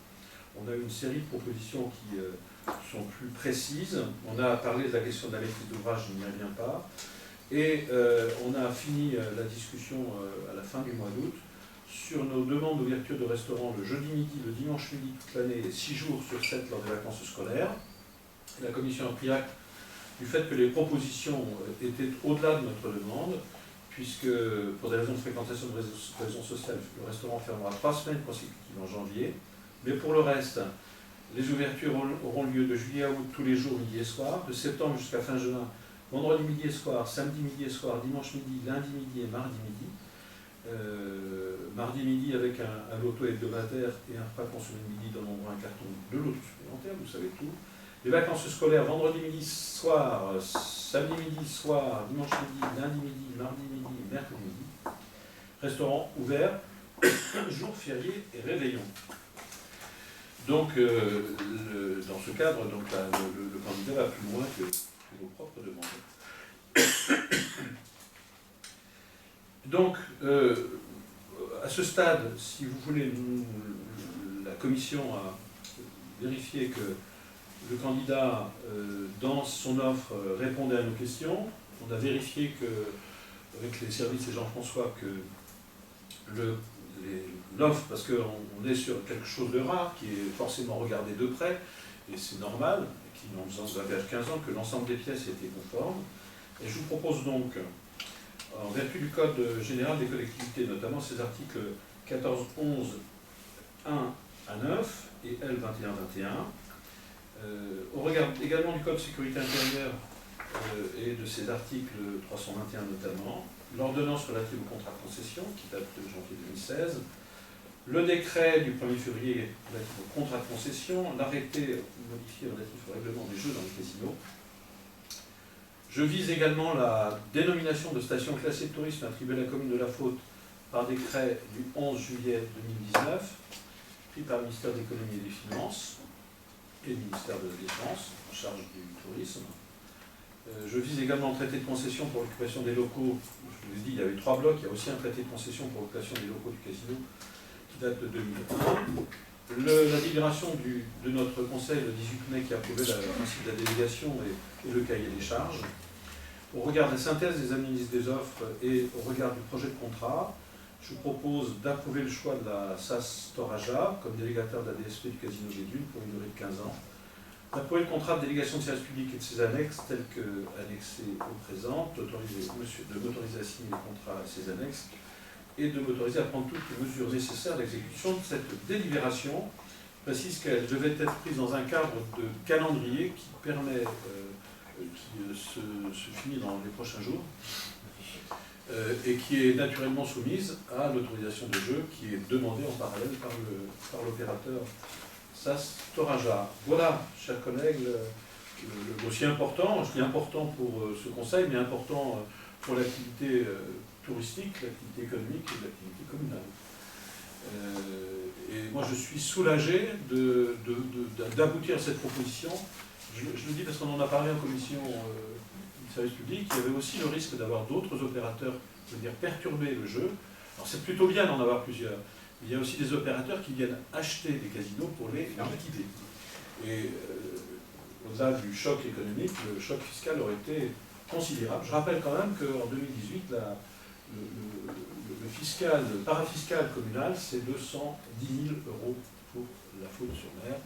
on a eu une série de propositions qui sont plus précises. On a parlé de la question de la maîtrise d'ouvrage, je n'y reviens pas. Et on a fini la discussion à la fin du mois d'août sur nos demandes d'ouverture de restaurants le jeudi midi, le dimanche midi toute l'année, 6 jours sur 7 lors des vacances scolaires. La commission a pris acte du fait que les propositions étaient au-delà de notre demande, puisque pour des raisons de fréquentation de raisons sociales, le restaurant fermera 3 semaines consécutives en janvier. Mais pour le reste, les ouvertures auront lieu de juillet à août tous les jours, midi et soir, de septembre jusqu'à fin juin, vendredi midi et soir, samedi midi et soir, dimanche midi, lundi midi et mardi midi. Mardi midi avec un loto hebdomadaire et un repas consommé midi donnant un carton de loto supplémentaire, vous savez tout. Les vacances scolaires, vendredi midi soir, samedi midi soir, dimanche midi, lundi midi, mardi midi, mercredi midi. Restaurant ouvert, jour férié et réveillon. Donc, dans ce cadre, donc, le candidat va plus loin que vos propres demandes. Donc, à ce stade, si vous voulez, la commission a vérifié que le candidat, dans son offre, répondait à nos questions. On a vérifié avec les services et Jean-François que l'offre, parce qu'on est sur quelque chose de rare, qui est forcément regardé de près, et c'est normal, qui en faisant ce bagage 15 ans, que l'ensemble des pièces étaient conformes. Et je vous propose donc, en vertu du Code général des collectivités, notamment ces articles 14, 11, 1 à 9 et L 21, 21, au regard également du Code de sécurité intérieure et de ses articles 321 notamment, l'ordonnance relative au contrat de concession qui date de janvier 2016, le décret du 1er février relatif au contrat de concession, l'arrêté modifié relatif au règlement des jeux dans les casinos. Je vise également la dénomination de station classée de tourisme attribuée à la commune de La Faute par décret du 11 juillet 2019, pris par le ministère de l'économie et des finances et le ministère de la Défense, en charge du tourisme. Je vise également le traité de concession pour l'occupation des locaux. Je vous ai dit, il y avait 3 blocs, il y a aussi un traité de concession pour l'occupation des locaux du casino qui date de 2001. La délibération de notre conseil le 18 mai qui a approuvé le principe de la délégation et le cahier des charges. Au regard de la synthèse des analyses des offres et au regard du projet de contrat, je vous propose d'approuver le choix de la SAS Toraja comme délégataire de la DSP du Casino des Dunes pour une durée de 15 ans, d'approuver le contrat de délégation de service public et de ses annexes tels que annexés au présent, de m'autoriser à signer les contrats et ses annexes, et de m'autoriser à prendre toutes les mesures nécessaires d'exécution de cette délibération. Je précise qu'elle devait être prise dans un cadre de calendrier qui permet, qui se finit dans les prochains jours, et qui est naturellement soumise à l'autorisation de jeu qui est demandée en parallèle par l'opérateur SAS Toraja. Voilà, chers collègues, le dossier important, je dis important pour ce conseil, mais important pour l'activité touristique, l'activité économique et l'activité communale. Et moi je suis soulagé d'aboutir à cette proposition. Je le dis parce qu'on en a parlé en commission du service public, il y avait aussi le risque d'avoir d'autres opérateurs, c'est-à-dire perturber le jeu. Alors c'est plutôt bien d'en avoir plusieurs. Il y a aussi des opérateurs qui viennent acheter des casinos pour les liquider. Et au-delà du choc économique, le choc fiscal aurait été considérable. Je rappelle quand même qu'en 2018, le parafiscal communal, c'est 210 000 € pour la Faune-sur-Mer.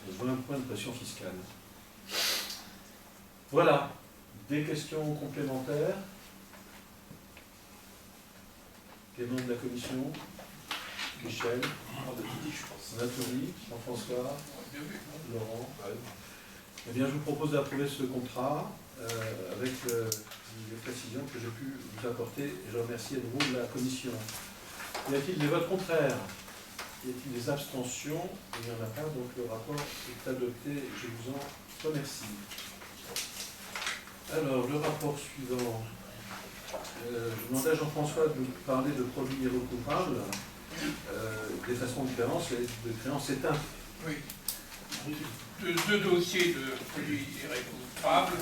20 points de pression fiscale. Voilà. Des questions complémentaires? Les membres de la commission? Michel, Nathalie, Jean-François, Laurent. Eh bien, je vous propose d'approuver ce contrat avec les précisions que j'ai pu vous apporter. Et je remercie à nouveau la commission. Y a-t-il des votes contraires? Y a-t-il des abstentions? Il n'y en a pas, donc le rapport est adopté. Je vous en remercie. Alors, le rapport suivant. Je demandais à Jean-François de nous parler de produits irrecoupables, d'effacement de créances éteintes. Oui. Deux dossiers de produits irrécouvrables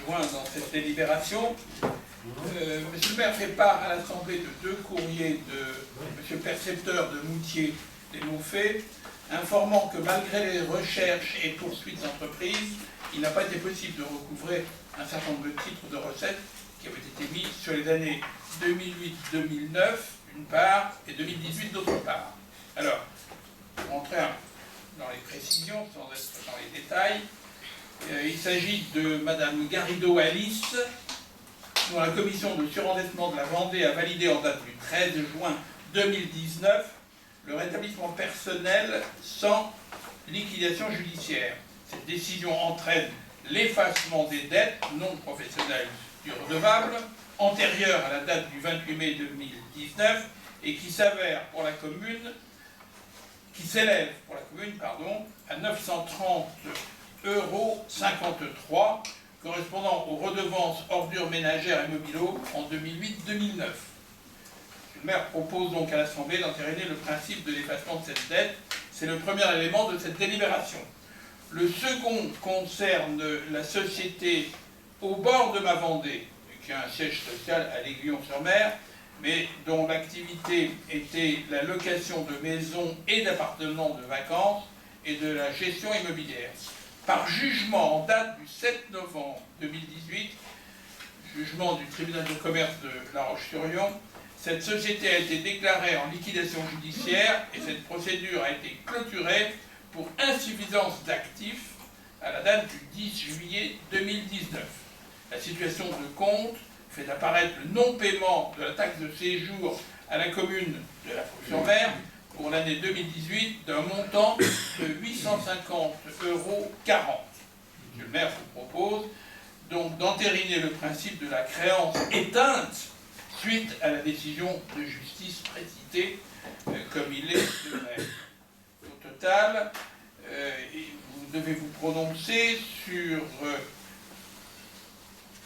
joints dans cette délibération. Monsieur le maire fait part à l'Assemblée de deux courriers de monsieur le percepteur de Moutier des Montfaits, informant que malgré les recherches et poursuites d'entreprise, il n'a pas été possible de recouvrer un certain nombre de titres de recettes qui avaient été mis sur les années 2008-2009 d'une part et 2018 d'autre part. Alors, pour rentrer dans les précisions, sans être dans les détails, il s'agit de Madame Garrido Alice, dont la commission de surendettement de la Vendée a validé en date du 13 juin 2019 le rétablissement personnel sans liquidation judiciaire. Cette décision entraîne l'effacement des dettes non professionnelles du redevable, antérieures à la date du 28 mai 2019, et qui s'avère pour la commune, qui s'élève pour la commune, à 930,53 €, correspondant aux redevances ordures ménagères et mobilos en 2008-2009. Le maire propose donc à l'Assemblée d'entériner le principe de l'effacement de cette dette. C'est le premier élément de cette délibération. Le second concerne la société Au bord de ma Vendée, qui a un siège social à l'Aiguillon-sur-Mer, mais dont l'activité était la location de maisons et d'appartements de vacances et de la gestion immobilière. Par jugement en date du 7 novembre 2018, jugement du tribunal de commerce de La Roche-sur-Yon, cette société a été déclarée en liquidation judiciaire et cette procédure a été clôturée pour insuffisance d'actifs à la date du 10 juillet 2019. La situation de compte fait apparaître le non-paiement de la taxe de séjour à la commune de La Faune-sur-Mer pour l'année 2018 d'un montant de 850,40 €. Monsieur le maire vous propose donc d'entériner le principe de la créance éteinte suite à la décision de justice précitée, comme il est de maire. Au total, vous devez vous prononcer sur,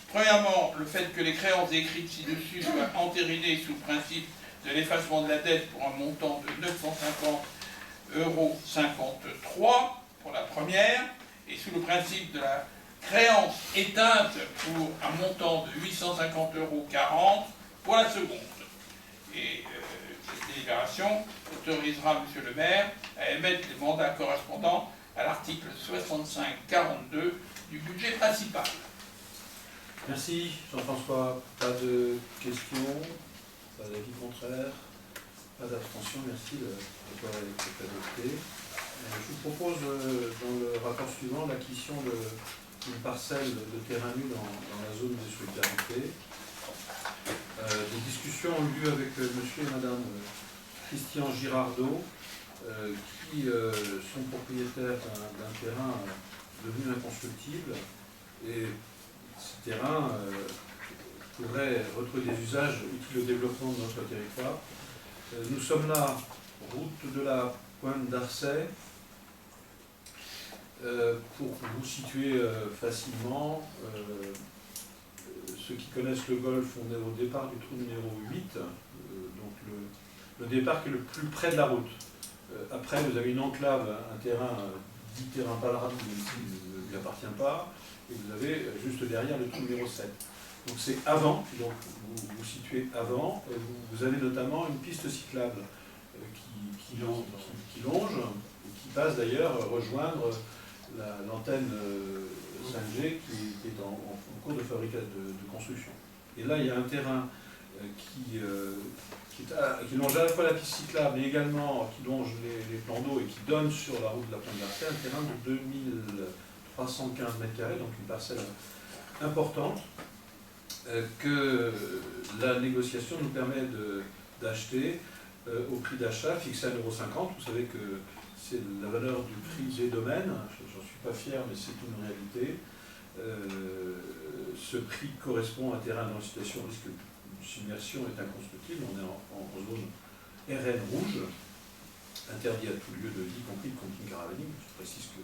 premièrement, le fait que les créances écrites ci-dessus soient entérinées sous le principe de l'effacement de la dette pour un montant de 950,53 € pour la première, et sous le principe de la créance éteinte pour un montant de 850,40 € pour la seconde. Et cette délibération autorisera monsieur le maire à émettre les mandats correspondants à l'article 65-42 du budget principal. Merci Jean-François. Pas de questions, pas d'avis contraire, pas d'abstention. Merci, le rapport est adopté. Je vous propose dans le rapport suivant l'acquisition d'une parcelle de terrain nu dans la zone des solidarités. Des discussions ont eu lieu avec monsieur et madame Christian Girardot, qui sont propriétaires d'un terrain devenu inconstructible. Et ce terrain pourrait retrouver des usages utiles au développement de notre territoire. Nous sommes là, route de la Pointe d'Arcet. Pour vous situer facilement, ceux qui connaissent le golfe, on est au départ du trou numéro 8, donc le départ qui est le plus près de la route. Après, vous avez une enclave, un terrain, dit terrain Palrad, même s'il ne lui appartient pas, et vous avez juste derrière le trou numéro 7. Donc c'est avant, donc vous vous situez avant, et vous avez notamment une piste cyclable qui longe, et qui passe d'ailleurs rejoindre l'antenne 5G qui est en cours de fabrication, de construction. Et là, il y a un terrain qui longe à la fois la piste cyclable, mais également qui longe les plans d'eau et qui donne sur la route de la Pointe d'Arcet, un terrain de 2315 m², donc une parcelle importante, que la négociation nous permet d'acheter au prix d'achat fixé à 1,50 €. Vous savez que c'est la valeur du prix des domaines, j'en suis pas fier, mais c'est une réalité. Ce prix correspond à un terrain dans une situation de risque de submersion est inconstructible. On est en zone RN rouge, interdit à tout lieu de vie, y compris le camping caravanier. Je précise que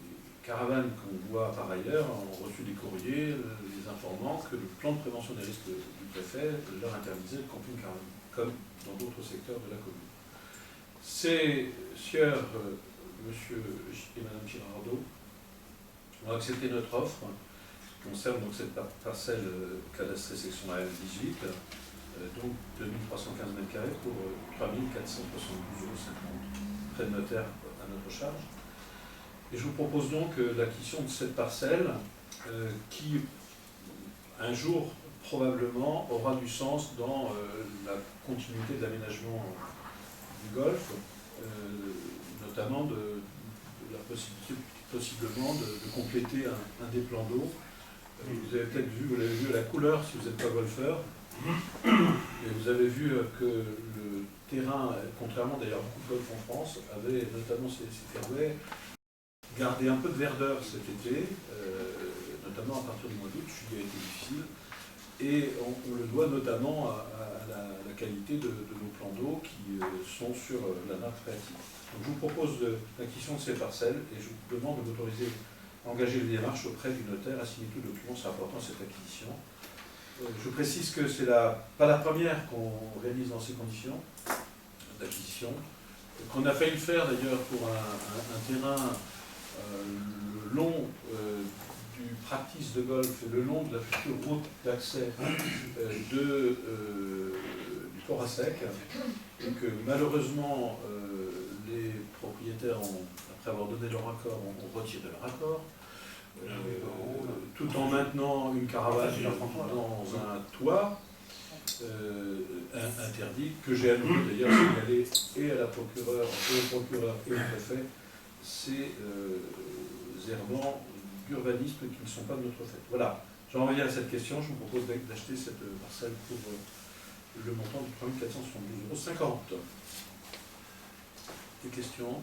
les caravanes qu'on voit par ailleurs ont reçu des courriers les informant que le plan de prévention des risques du préfet leur interdisait le camping caravanier, comme dans d'autres secteurs de la commune. Ces sieurs, monsieur et madame Girardot, ont accepté notre offre, qui concerne donc cette parcelle cadastrée section AF18, donc 2315 m² pour 3472,50 €, prêt de notaire à notre charge. Et je vous propose donc l'acquisition de cette parcelle qui, un jour, probablement, aura du sens dans la continuité de l'aménagement du golfe, notamment de la possibilité possiblement de compléter un des plans d'eau. Vous avez peut-être vu, vous l'avez vu à la couleur si vous n'êtes pas golfeur, et vous avez vu que le terrain, contrairement d'ailleurs à beaucoup de golf en France, avait notamment ces fairways gardé un peu de verdeur cet été, notamment à partir du mois d'août. Juillet a été difficile, et on le doit notamment à la qualité de nos plans d'eau qui sont sur la nappe phréatique. Donc je vous propose l'acquisition de ces parcelles et je vous demande de m'autoriser à engager les démarches auprès du notaire à signer tout document rapportant cette acquisition. Je précise que c'est pas la première qu'on réalise dans ces conditions d'acquisition, qu'on a failli faire d'ailleurs pour un terrain le long du practice de golf et le long de la future route d'accès du port à sec, et que malheureusement les propriétaires, après avoir donné leur accord, ont retiré leur accord, tout en maintenant une caravane dans un toit interdit, que j'ai à nouveau d'ailleurs signalé et à la procureure, et au procureur et au préfet, ces errements d'urbanisme qui ne sont pas de notre fait. Voilà, j'en reviens à cette question, je vous propose d'acheter cette parcelle pour le montant de 3472,50 €. Des questions?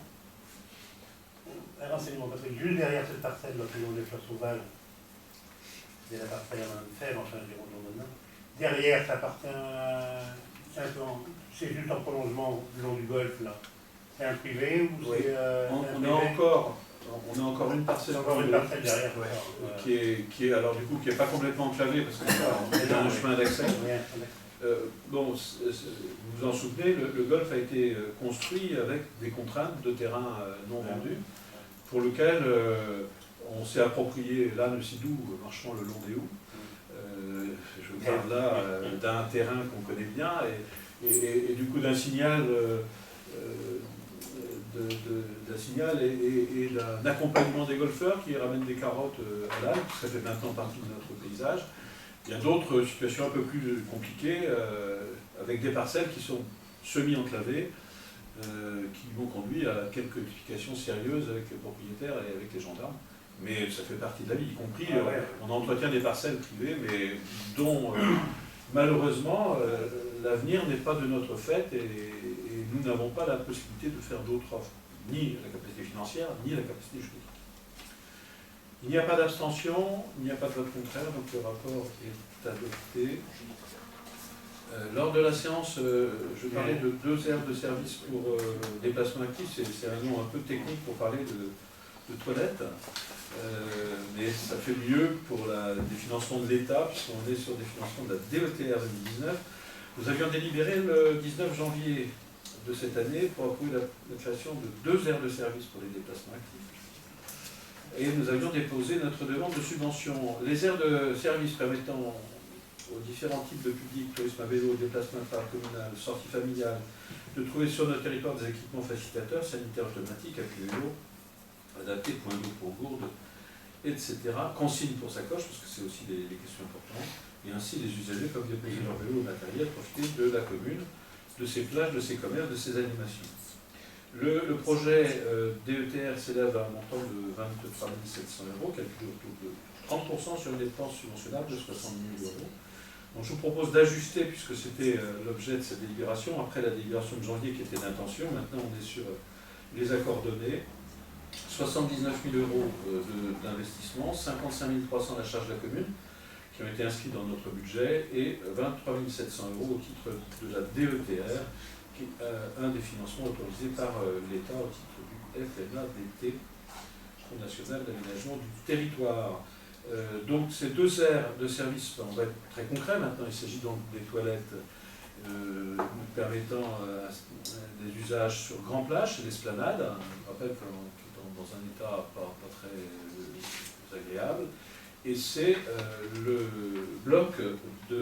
Un renseignement, parce que juste derrière cette parcelle, là, le long des fleurs sauvages, c'est la parcelle à fer, enfin, je dirais maintenant. Derrière, ça appartient, c'est juste en prolongement le long du golfe, là. C'est un privé ou oui. c'est on a encore une parcelle, derrière, qui est alors du coup qui n'est pas complètement enclavée parce qu'il y a un chemin d'accès. Bon, vous vous en souvenez, le golf a été construit avec des contraintes de terrain non vendus, pour lequel on s'est approprié là le Sidou, marchant le long des Houes. Je parle là d'un terrain qu'on connaît bien et du coup d'un signal. D'un signal et d'un accompagnement des golfeurs qui ramènent des carottes à l'âne, ça fait maintenant partie de notre paysage. Il y a d'autres situations un peu plus compliquées, avec des parcelles qui sont semi-enclavées, qui m'ont conduit à quelques explications sérieuses avec les propriétaires et avec les gendarmes. Mais ça fait partie de la vie, y compris, on entretient des parcelles privées, mais dont malheureusement l'avenir n'est pas de notre fait et nous n'avons pas la possibilité de faire d'autres offres, ni la capacité financière, ni la capacité juridique. Il n'y a pas d'abstention, il n'y a pas de vote contraire, donc le rapport est adopté. Lors de la séance, je parlais de 2 aires de service pour déplacement actif, c'est un nom un peu technique pour parler de toilettes, mais ça fait mieux pour des financements de l'État, puisqu'on est sur des financements de la DETR 2019. Nous avions délibéré le 19 janvier de cette année pour approuver la création de 2 aires de service pour les déplacements actifs. Et nous avions déposé notre demande de subvention. Les aires de service permettant aux différents types de publics, tourisme à vélo, déplacement intercommunal, sortie familiale, de trouver sur notre territoire des équipements facilitateurs, sanitaires automatiques, appui vélo, adaptés, point d'eau pour gourde, etc. Consigne pour sacoche, parce que c'est aussi des questions importantes, et ainsi les usagers peuvent déposer leur vélo ou matériel, profiter de la commune, de ses plages, de ses commerces, de ses animations. Le projet DETR s'élève à un montant de 23 700 €, calculé autour de 30% sur une dépense subventionnable de 70 000 €. Donc je vous propose d'ajuster, puisque c'était l'objet de cette délibération, après la délibération de janvier qui était d'intention, maintenant on est sur les accords donnés, 79 000 € d'investissement, 55 300 à la charge de la commune, qui ont été inscrits dans notre budget, et 23 700 € au titre de la DETR, qui est un des financements autorisés par l'État au titre du FNADT, Fonds national d'aménagement du territoire. Donc ces 2 aires de service, on va être très concret maintenant, il s'agit donc des toilettes nous permettant des usages sur grand plage et l'esplanade. Je rappelle qu'on est dans un état pas très agréable. Et c'est le bloc du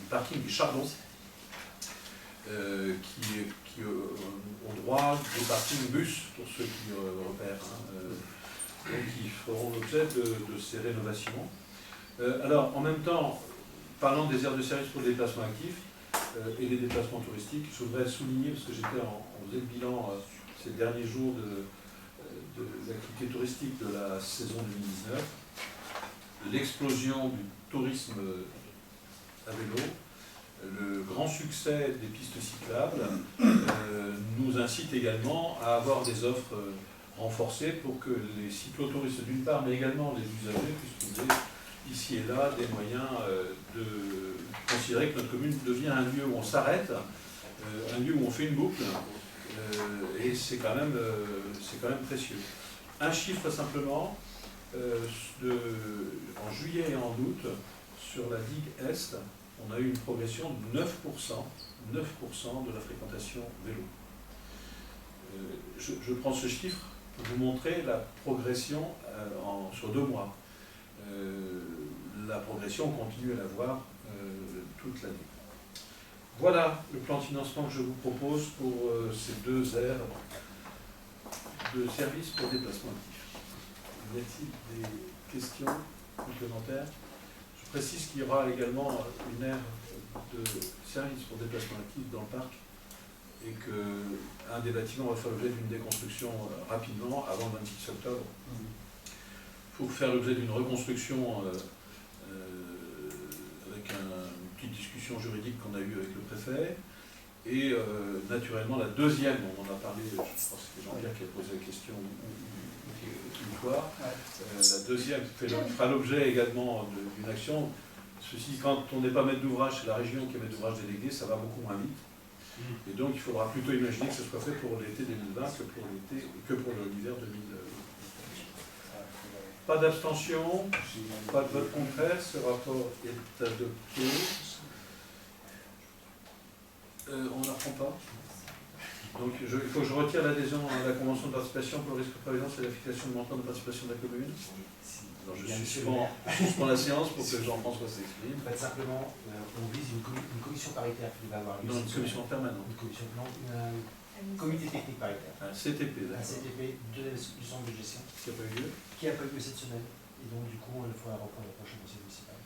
parking du Chardon, qui au droit des parkings bus, pour ceux qui repèrent, donc qui feront l'objet de ces rénovations. Alors, en même temps, parlant des aires de service pour le déplacement actif et les déplacements touristiques, je voudrais souligner, parce que on faisait le bilan ces derniers jours de l'activité touristique de la saison 2019, l'explosion du tourisme à vélo, le grand succès des pistes cyclables nous incite également à avoir des offres renforcées pour que les cyclotouristes d'une part, mais également les usagers puissent trouver ici et là des moyens de considérer que notre commune devient un lieu où on s'arrête, un lieu où on fait une boucle, et c'est quand même précieux. Un chiffre simplement, en juillet et en août, sur la digue Est, on a eu une progression de 9% de la fréquentation vélo. Je prends ce chiffre pour vous montrer la progression sur 2 mois. La progression, on continue à la voir toute l'année. Voilà le plan de financement que je vous propose pour ces 2 aires de services pour déplacement actif. Y a-t-il des questions complémentaires? Je précise qu'il y aura également une aire de service pour déplacement actif dans le parc et qu'un des bâtiments va faire l'objet d'une déconstruction rapidement, avant le 26 octobre. Pour faire l'objet d'une reconstruction avec une petite discussion juridique qu'on a eue avec le préfet. Et naturellement, la deuxième, on en a parlé, je crois que c'était Jean-Pierre qui a posé la question une fois, la deuxième fera l'objet également d'une action. Ceci, quand on n'est pas maître d'ouvrage, c'est la région qui est maître d'ouvrage délégué, ça va beaucoup moins vite. Et donc il faudra plutôt imaginer que ce soit fait pour l'été 2020 que pour l'hiver 2020. Pas d'abstention, pas de vote contraire, ce rapport est adopté. On n'apprend pas. Donc il faut que je retire l'adhésion à la convention de participation pour le risque de prévoyance et la fixation de montant de participation de la commune. Alors je suspends la séance pour que Jean-François s'exprime. En fait, simplement, on vise une commission paritaire qui va avoir lieu. Une commission permanente. Une commission comité technique paritaire. Un CTP, Un CTP du centre de gestion. Qui n'a pas eu lieu. Qui n'a pas eu lieu cette semaine. Et donc, du coup, il faudra reprendre le prochain conseil municipal.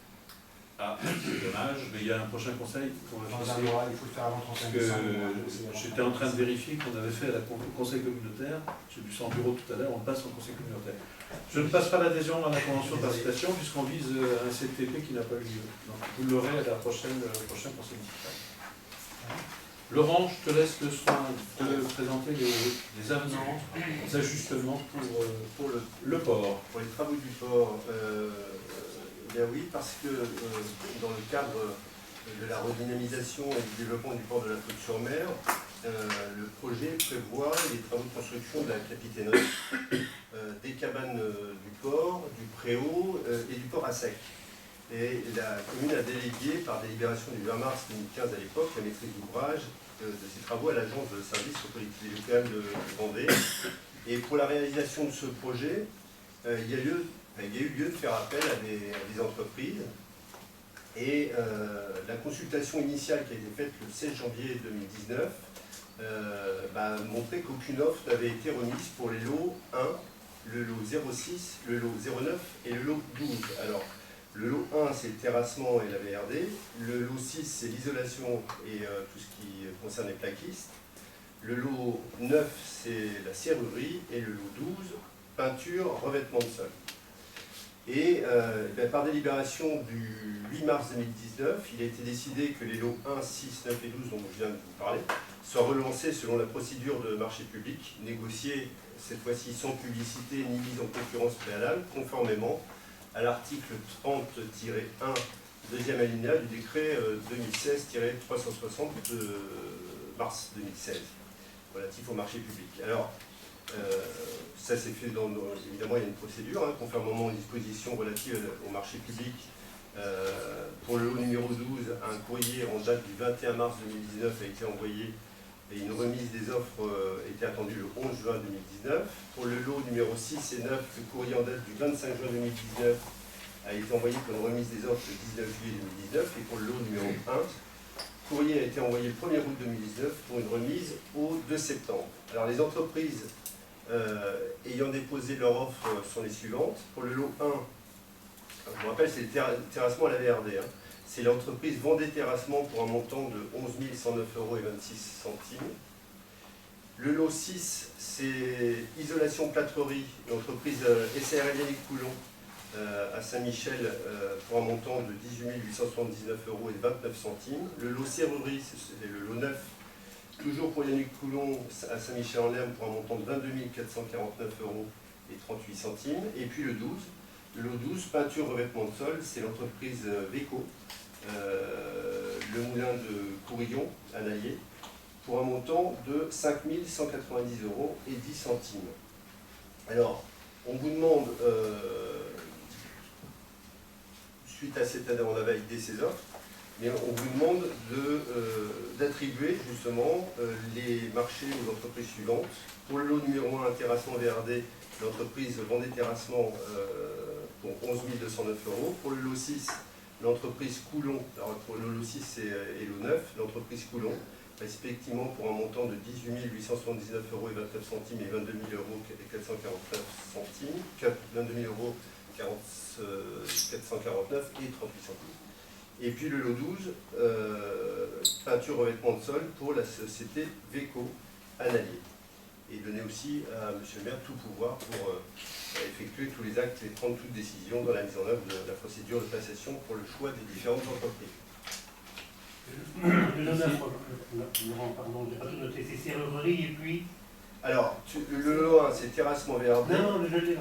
Ah, c'est dommage, mais il y a un prochain conseil pour le Dans un fixer. mois, il faut le faire avant 31 Parce que décembre. j'étais en train de vérifier qu'on avait fait au conseil communautaire, j'ai vu ça en bureau tout à l'heure, on passe au conseil communautaire. Je ne passe pas l'adhésion à la convention de participation puisqu'on vise un CTP qui n'a pas eu lieu. Donc vous l'aurez à la prochain conseil municipal. Laurent, je te laisse le soin de présenter les avenants, les ajustements pour le port. Pour les travaux du port, bien oui, parce que dans le cadre de la redynamisation et du développement du port de la Faute-sur-Mer, le projet prévoit les travaux de construction de la capitainerie, des cabanes du port, du préau et du port à sec. Et la commune a délégué par délibération du 20 mars 2015 à l'époque la maîtrise d'ouvrage de ces travaux à l'agence de service aux collectivités locales de Vendée. Et pour la réalisation de ce projet, il y a eu lieu de faire appel à des entreprises. Et la consultation initiale qui a été faite le 16 janvier 2019 a montré qu'aucune offre n'avait été remise pour les lots 1, le lot 06, le lot 09 et le lot 12. Alors, le lot 1, c'est le terrassement et la VRD. Le lot 6, c'est l'isolation et tout ce qui concerne les plaquistes. Le lot 9, c'est la serrurerie. Et le lot 12, peinture, revêtement de sol. Et par délibération du 8 mars 2019, il a été décidé que les lots 1, 6, 9 et 12, dont je viens de vous parler, soient relancés selon la procédure de marché public, négociée cette fois-ci sans publicité ni mise en concurrence préalable, conformément à l'article 30-1, deuxième alinéa du décret 2016-360 de mars 2016, relatif au marché public. Alors, ça s'est fait évidemment, il y a une procédure, conformément aux dispositions relatives au marché public. Pour le lot numéro 12, un courrier en date du 21 mars 2019 a été envoyé et une remise des offres était attendue le 11 juin 2019. Pour le lot numéro 6 et 9, le courrier en date du 25 juin 2019 a été envoyé pour une remise des offres le 19 juillet 2019. Et pour le lot numéro 1, le courrier a été envoyé le 1er août 2019 pour une remise au 2 septembre. Alors les entreprises ayant déposé leur offre sont les suivantes. Pour le lot 1, je vous rappelle, c'est le terrassement à la VRD. C'est l'entreprise Vendée Terrassement pour un montant de 11 109,26 €. Le lot 6, c'est Isolation Plâtrerie, l'entreprise SARL Coulon à Saint-Michel pour un montant de 18 879,29 €. Le lot Serrurerie, c'est le lot 9, toujours pour Yannick Coulon à Saint-Michel-en-Lerme pour un montant de 22 449,38 €. Et puis le 12. Le lot 12, peinture, revêtement de sol, c'est l'entreprise Véco, le moulin de Courillon, à Nallier, pour un montant de 5 190,10 €. Alors, on vous demande, suite à cette année, on a validé ces offres, mais on vous demande d'attribuer justement les marchés aux entreprises suivantes. Pour le lot numéro 1, terrassement VRD, l'entreprise Vendée Terrassement pour 11 209 €. Pour le lot 6, l'entreprise Coulon, alors pour le lot 6 et le lot 9, l'entreprise Coulon, respectivement pour un montant de 18 879,29 € et 22 449 €, 22 449 et 38 centimes. Et puis le lot 12, peinture revêtement de sol pour la société Véco à Nallier. Et donner aussi à M. le maire tout pouvoir pour effectuer tous les actes et prendre toute décision dans la mise en œuvre de la procédure de passation pour le choix des différentes entreprises. Le Laurent, pardon, je n'ai pas tout noté, c'est serrurerie et puis. Alors, le lot 1, c'est terrassement VRD. Non, je l'ai.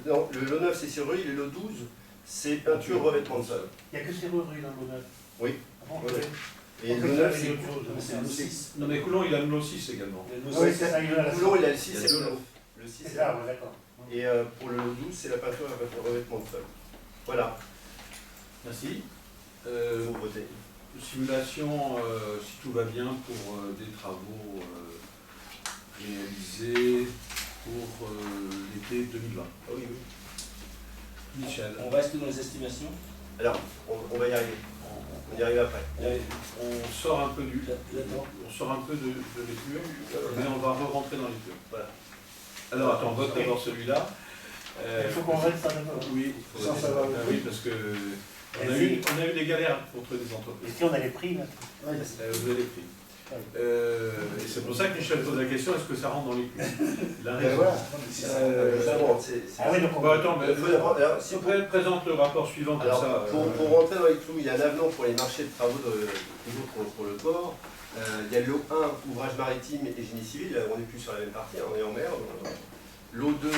Non, le lot 9, c'est serrurerie. Le lot 12, c'est peinture revêtement de sol. Il n'y a que serrurerie dans le lot 9. Oui. Bon, Oui. Et Et le 9, c'est. C'est le 6. Non mais Coulon, il a le lot 6 également. Oui, c'est ça. Coulon, il a le 6 et le 9. Le 6 C'est et ça, ouais, d'accord. Et pour le lot 12, c'est la peinture revêtement de sol. Voilà. Merci. Vous votez. Simulation, si tout va bien, pour des travaux réalisés pour l'été 2020. Ah oui, oui. Michel. On reste dans les estimations. Alors, on va y arriver. On y arrive après. On sort un peu de l'épure, mais on va re-rentrer dans l'épure. Voilà. Alors attends, vote d'abord celui-là. Il faut qu'on reste ça d'abord. Oui, Ça va. oui, parce que On a eu des galères pour trouver des Et entreprises. si on a les prix, là, Vous avez les prix. Et c'est pour ça que Michel pose la question, est-ce que ça rentre dans les clous? Il a raison. Justement, Ah oui, donc on Bon, attends, mais alors, si si on présente le rapport suivant comme Alors, ça. pour rentrer dans les clous, il y a un avenant pour les marchés de travaux, toujours pour le port. Il y a le lot 1, ouvrage maritime et génie civil. Là, on n'est plus sur la même partie, on est en mer. Lot 2,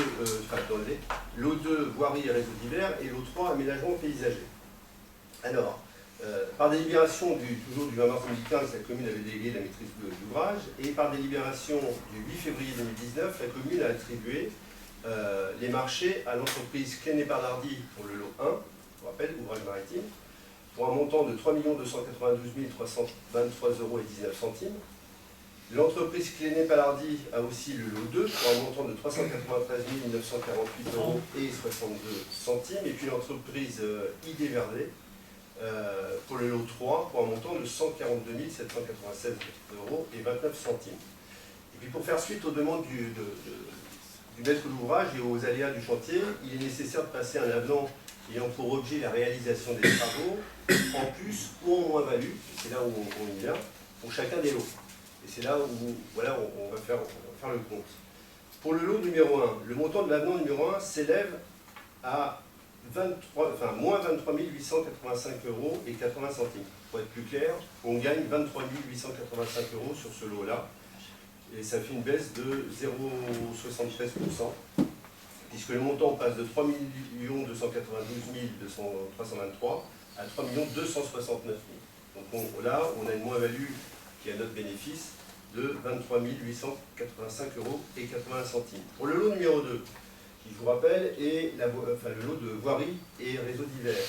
enfin dans le lait. Lot 2, voirie et réseaux divers. Et lot 3, aménagement paysager. Alors, par délibération toujours du 20 mars 2015, la commune avait délégué la maîtrise d'ouvrage. Et par délibération du 8 février 2019, la commune a attribué les marchés à l'entreprise Cléné-Barlardi pour le lot 1, je vous rappelle, ouvrage maritime, pour un montant de 3 292 323,19 €. L'entreprise Cléné-Barlardi a aussi le lot 2 pour un montant de 393 948,62 €. Et puis l'entreprise ID Verdet pour le lot 3 pour un montant de 142 796,29 €. Et puis pour faire suite aux demandes du maître d'ouvrage et aux aléas du chantier, il est nécessaire de passer un avenant ayant pour objet la réalisation des travaux en plus ou en moins-value, c'est là où on y vient, pour chacun des lots. Et c'est là où voilà, on va faire le compte. Pour le lot numéro 1, le montant de l'avenant numéro 1 s'élève à moins 23 885,80 €. Pour être plus clair, on gagne 23 885 € sur ce lot-là. Et ça fait une baisse de 0,73%, puisque le montant passe de 3 292 323 à 3 269 000. Donc là, on a une moins-value qui est à notre bénéfice de 23 885,80 €. Pour le lot numéro 2, qui je vous rappelle est le lot de voirie et réseaux divers.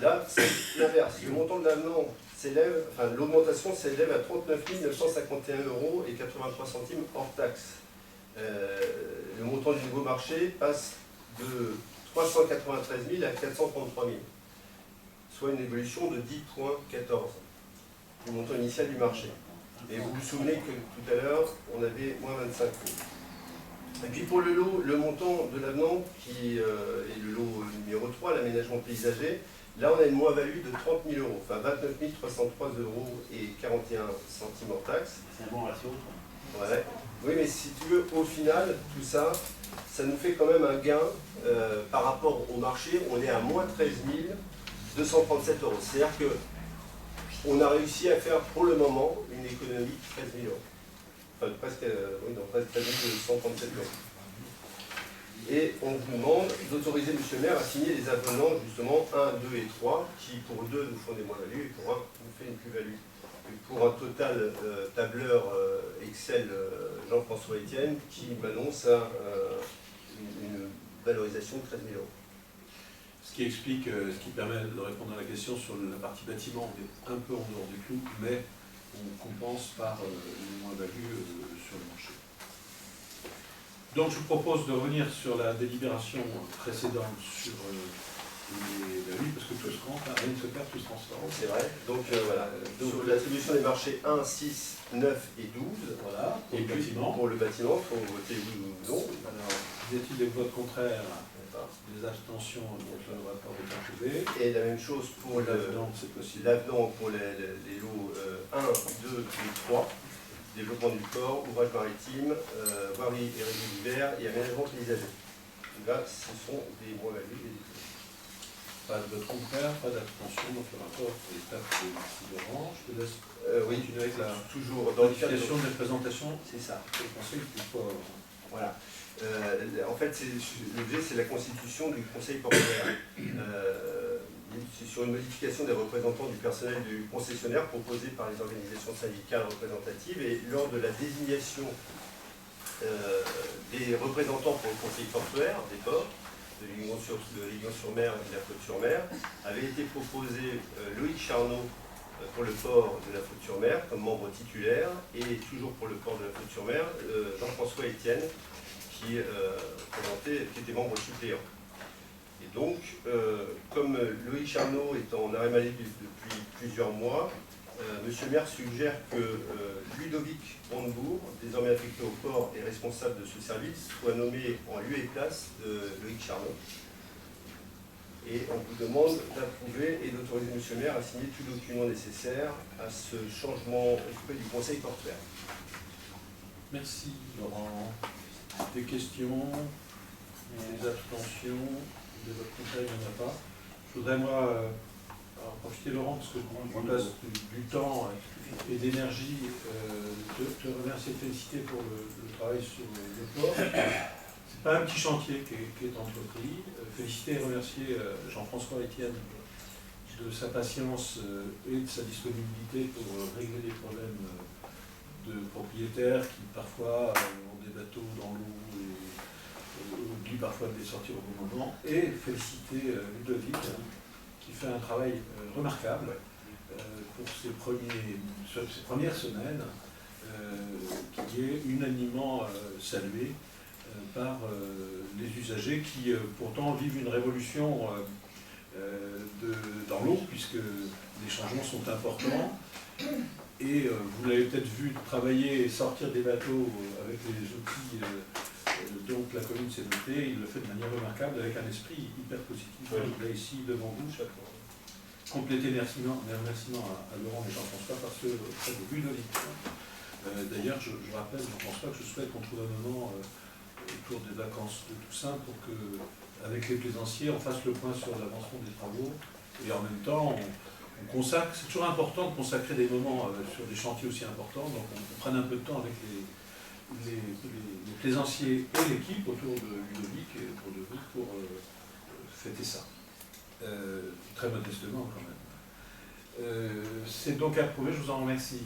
Là, c'est l'inverse. Le montant de l'avenant s'élève, l'augmentation s'élève à 39 951,83 € hors taxe. Le montant du nouveau marché passe de 393 000 à 433 000, soit une évolution de 10,14 du montant initial du marché. Et vous vous souvenez que tout à l'heure, on avait moins 25 €. Et puis pour le lot, le montant de l'avenant, qui est le lot numéro 3, l'aménagement paysager, là on a une moins-value de 30 000 €, enfin 29 303,41 € hors taxe. c'est un bon ratio. Ouais. Oui, mais si tu veux, au final, tout ça, ça nous fait quand même un gain par rapport au marché. On est à moins 13 237 €. C'est-à-dire qu'on a réussi à faire pour le moment une économie de 13 000 €. Enfin, presque 13 237 €. Et on vous demande d'autoriser M. le maire à signer les avenants, justement, 1, 2 et 3, qui pour 2 nous font des moins-values et pour 1 nous fait une plus-value. Et pour un total tableur Excel Jean-François Etienne qui m'annonce une valorisation de 13 000 €. Ce qui explique, ce qui permet de répondre à la question sur la partie bâtiment, on est un peu en dehors du clou, mais on compense par une moins-value sur le marché. Donc je vous propose de revenir sur la délibération précédente sur les values, parce que tout se rentre, rien ne se perd, tout se transforme. C'est vrai. Donc voilà, sur l'attribution des marchés 1, 6, 9 et 12. Voilà. Et puis pour le bâtiment, il faut voter oui ou non. Alors, y a-t-il des votes contraires, des abstentions, donc le rapport est approuvé. Et la même chose pour l'avenant, c'est possible. L'avenant pour les lots 1, 2 et 3. Développement du port, ouvrage maritime, voirie et réseaux divers et aménagement paysager. Là, ce sont des moins-values et des plus. Pas de vote contraire, pas d'abstention, donc le rapport est approuvé. Je te laisse continuer avec la toujours dans modification de la présentation. C'est ça. Je pensais que tu peux... Voilà. En fait, l'objet, c'est la constitution du conseil portuaire. C'est sur une modification des représentants du personnel du concessionnaire proposé par les organisations syndicales représentatives et lors de la désignation des représentants pour le conseil portuaire des ports de Lignon-sur-Mer et de la Flotte-sur-Mer avait été proposé Loïc Charnot pour le port de la Flotte-sur-Mer comme membre titulaire et toujours pour le port de la Flotte-sur-Mer Jean-François Etienne qui était membre suppléant. Et donc, comme Loïc Charnot est en arrêt maladie depuis plusieurs mois, M. le maire suggère que Ludovic Brandebourg, désormais affecté au port et responsable de ce service, soit nommé en lieu et place de Loïc Charnot. Et on vous demande d'approuver et d'autoriser M. le maire à signer tout document nécessaire à ce changement auprès du Conseil portuaire. Merci Laurent. Des questions, des abstentions de votre conseil, il n'y en a pas. Je voudrais moi profiter Laurent, parce que je passe du temps et d'énergie, te remercier et te féliciter pour le travail sur le port. C'est pas un petit chantier qui est entrepris. Féliciter et remercier Jean-François Etienne de sa patience et de sa disponibilité pour régler les problèmes de propriétaires qui parfois ont des bateaux dans l'eau et oublient parfois de les sortir au bon moment. Et féliciter Ludovic qui fait un travail remarquable pour ces premières semaines qui est unanimement salué par les usagers qui pourtant vivent une révolution dans l'eau puisque les changements sont importants et vous l'avez peut-être vu travailler et sortir des bateaux avec les outils dont la commune s'est dotée. Il le fait de manière remarquable avec un esprit hyper positif. Là ici devant vous, compléter les remerciements à Laurent et Jean-François par ceux auprès de Ludovic. D'ailleurs, je rappelle, je ne pense pas que je souhaite qu'on trouve un moment autour des vacances de Toussaint pour que, avec les plaisanciers, on fasse le point sur l'avancement des travaux et en même temps, on consacre, c'est toujours important de consacrer des moments sur des chantiers aussi importants, donc on prenne un peu de temps avec les plaisanciers et l'équipe autour de Ludovic et autour de vous pour fêter ça. Très modestement quand même. C'est donc approuvé, je vous en remercie.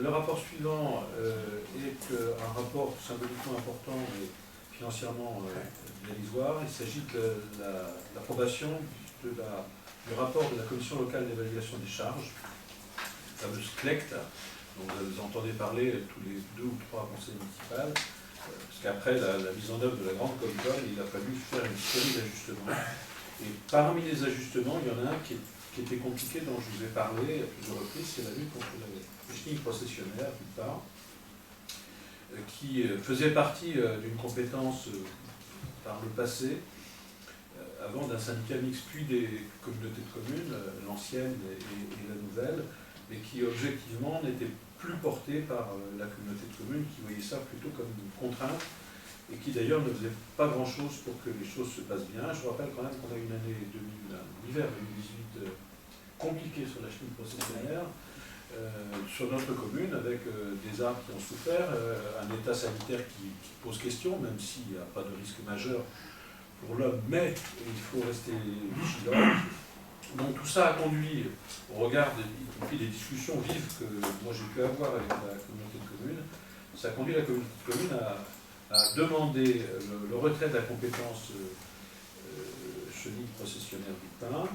Le rapport suivant est un rapport symboliquement important mais financièrement dérisoire. Il s'agit de l'approbation du rapport de la Commission locale d'évaluation des charges, la fameuse CLECT, dont vous entendez parler tous les 2 ou 3 conseils municipaux, parce qu'après la mise en œuvre de la grande Comcom, il a fallu faire une série d'ajustements. Et parmi les ajustements, il y en a un qui était compliqué, dont je vous ai parlé à plusieurs reprises, c'est la lutte contre les chenilles processionnaires, d'une part, qui faisait partie d'une compétence par le passé, avant d'un syndicat mixte, puis des communautés de communes, l'ancienne et la nouvelle, mais qui objectivement n'était plus portée par la communauté de communes, qui voyait ça plutôt comme une contrainte, et qui d'ailleurs ne faisait pas grand-chose pour que les choses se passent bien. Je vous rappelle quand même qu'on a une année l'hiver 2018 compliqué sur la chenille processionnaire, sur notre commune, avec des arbres qui ont souffert, un état sanitaire qui pose question, même s'il n'y a pas de risque majeur pour l'homme, mais il faut rester vigilant. Donc tout ça a conduit, au regard y compris des discussions vives que moi j'ai pu avoir avec la communauté de communes, ça a conduit la communauté de communes à demander le retrait de la compétence chenille processionnaire du pin,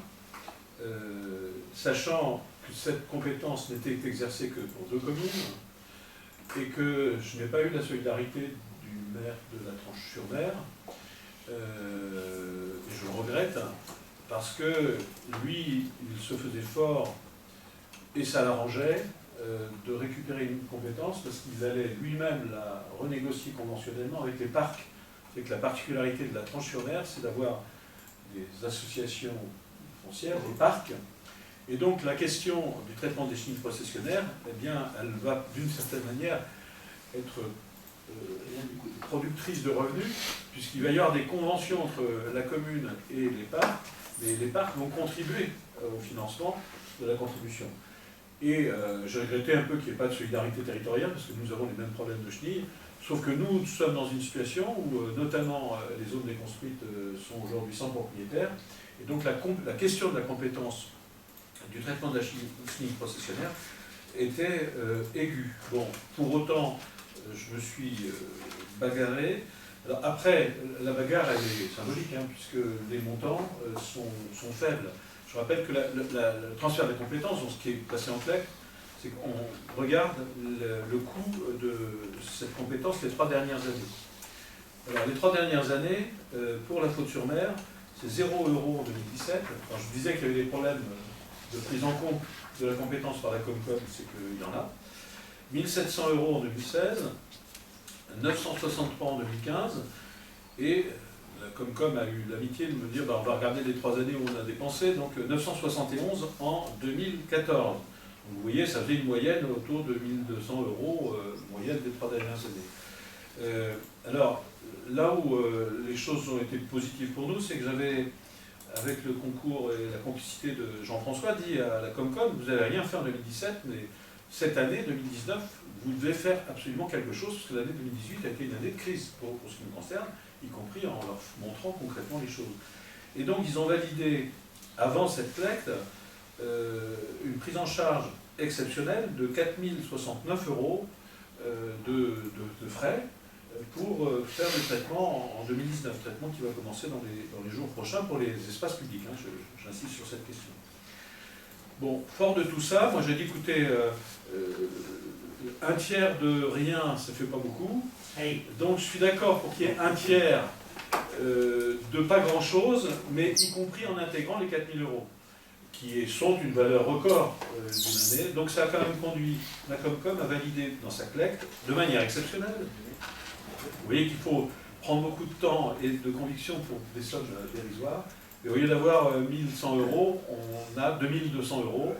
sachant que cette compétence n'était exercée que pour 2 communes et que je n'ai pas eu la solidarité du maire de la Tranche-sur-Mer, et je le regrette, parce que lui, il se faisait fort, et ça l'arrangeait, de récupérer une compétence, parce qu'il allait lui-même la renégocier conventionnellement avec les parcs. C'est que la particularité de la Tranche-sur-Mer, c'est d'avoir des associations foncières, des parcs, et donc la question du traitement des chenilles processionnaires, eh bien, elle va d'une certaine manière être productrice de revenus, puisqu'il va y avoir des conventions entre la commune et les parcs, mais les parcs vont contribuer au financement de la contribution. Et j'ai regretté un peu qu'il n'y ait pas de solidarité territoriale, parce que nous avons les mêmes problèmes de chenilles, sauf que nous sommes dans une situation où, notamment, les zones déconstruites sont aujourd'hui sans propriétaire, et donc la question de la compétence du traitement de la chenille processionnaire était aiguë. Bon, pour autant, je me suis bagarré. Alors après, la bagarre, elle est symbolique, hein, puisque les montants sont faibles. Je rappelle que le transfert des compétences, donc ce qui est passé en clair, c'est qu'on regarde le coût de cette compétence les 3 dernières années. Alors les 3 dernières années, pour la Faute-sur-Mer, c'est 0 € en 2017. Alors, je vous disais qu'il y avait des problèmes de prise en compte de la compétence par la Comcom, c'est qu'il y en a. 1 700 € en 2016, 963 en 2015, et la Comcom a eu l'amitié de me dire on va regarder les 3 années où on a dépensé, donc 971 en 2014. Donc, vous voyez, ça fait une moyenne autour de 1200 €, moyenne des 3 dernières années. Alors, là où les choses ont été positives pour nous, c'est que j'avais, avec le concours et la complicité de Jean-François, dit à la Comcom, vous n'allez rien faire en 2017, mais cette année, 2019, vous devez faire absolument quelque chose, parce que l'année 2018 a été une année de crise pour ce qui me concerne, y compris en leur montrant concrètement les choses. Et donc, ils ont validé, avant cette collecte, une prise en charge exceptionnelle de 4 069 € de frais pour faire le traitement en 2019, traitement qui va commencer dans les jours prochains pour les espaces publics. Hein, j'insiste sur cette question. Bon, fort de tout ça, moi j'ai dit, écoutez, un tiers de rien, ça fait pas beaucoup. Donc je suis d'accord pour qu'il y ait un tiers de pas grand-chose, mais y compris en intégrant les 4 000 €, qui sont une valeur record d'une année. Donc ça a quand même conduit la Comcom à valider dans sa collecte, de manière exceptionnelle. Vous voyez qu'il faut prendre beaucoup de temps et de conviction pour des sommes dérisoires. Et au lieu d'avoir 1 100 €, on a 2 200 €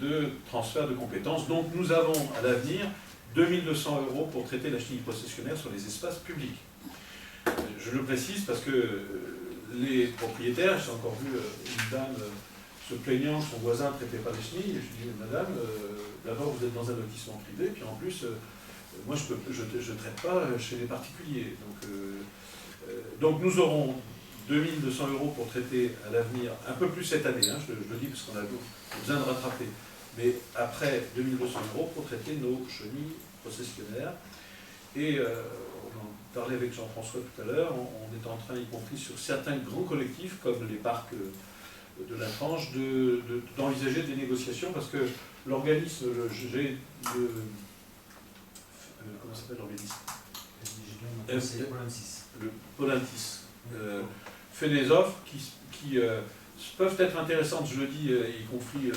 de transfert de compétences. Donc nous avons à l'avenir 2 200 € pour traiter la chenille processionnaire sur les espaces publics. Je le précise parce que les propriétaires, j'ai encore vu une dame se plaignant que son voisin ne traitait pas les chenilles, et je lui dis, madame, d'abord vous êtes dans un lotissement privé, puis en plus, moi je ne traite pas chez les particuliers. Donc nous aurons 2 200 € pour traiter à l'avenir, un peu plus cette année, hein, je le dis parce qu'on a besoin de rattraper, mais après 2 200 € pour traiter nos chenilles processionnaires. Et on en parlait avec Jean-François tout à l'heure, on est en train, y compris sur certains grands collectifs, comme les parcs de la Tranche, d'envisager des négociations, parce que l'organisme, comment s'appelle l'organisme ? Le Polantis. Fait des offres qui peuvent être intéressantes, je le dis, y compris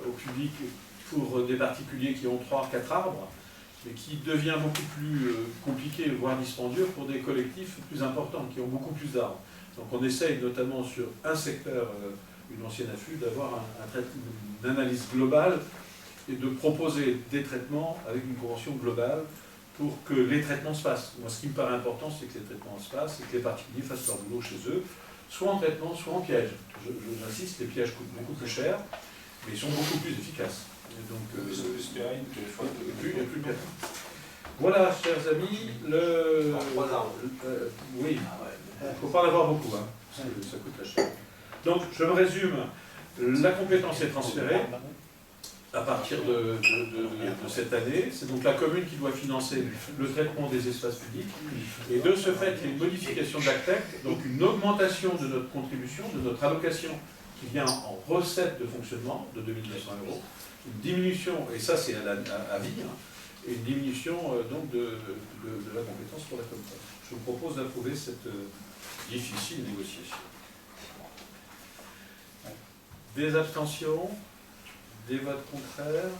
au public, pour des particuliers qui ont 3 ou 4 arbres, mais qui devient beaucoup plus compliqué, voire dispendieux, pour des collectifs plus importants, qui ont beaucoup plus d'arbres. Donc on essaye, notamment sur un secteur, une ancienne affût, d'avoir une analyse globale et de proposer des traitements avec une convention globale pour que les traitements se fassent. Moi, ce qui me paraît important, c'est que les traitements se fassent et que les particuliers fassent leur boulot chez eux, soit en traitement, soit en piège. J'insiste, les pièges coûtent beaucoup plus cher, mais ils sont beaucoup plus efficaces. Et donc, plus pérenne. Voilà, chers amis, oui, il ne faut pas en avoir beaucoup, hein, parce que ça coûte la cher. Donc, je me résume, la compétence est transférée à partir de cette année. C'est donc la commune qui doit financer le traitement des espaces publics. Et de ce fait, il y a une modification de l'ACTEC, donc une augmentation de notre contribution, de notre allocation, qui vient en recette de fonctionnement de 2 200 €, une diminution, et ça c'est à vie, hein, et une diminution donc de la compétence pour la Comcom. Je vous propose d'approuver cette difficile négociation. Des abstentions, des votes contraires,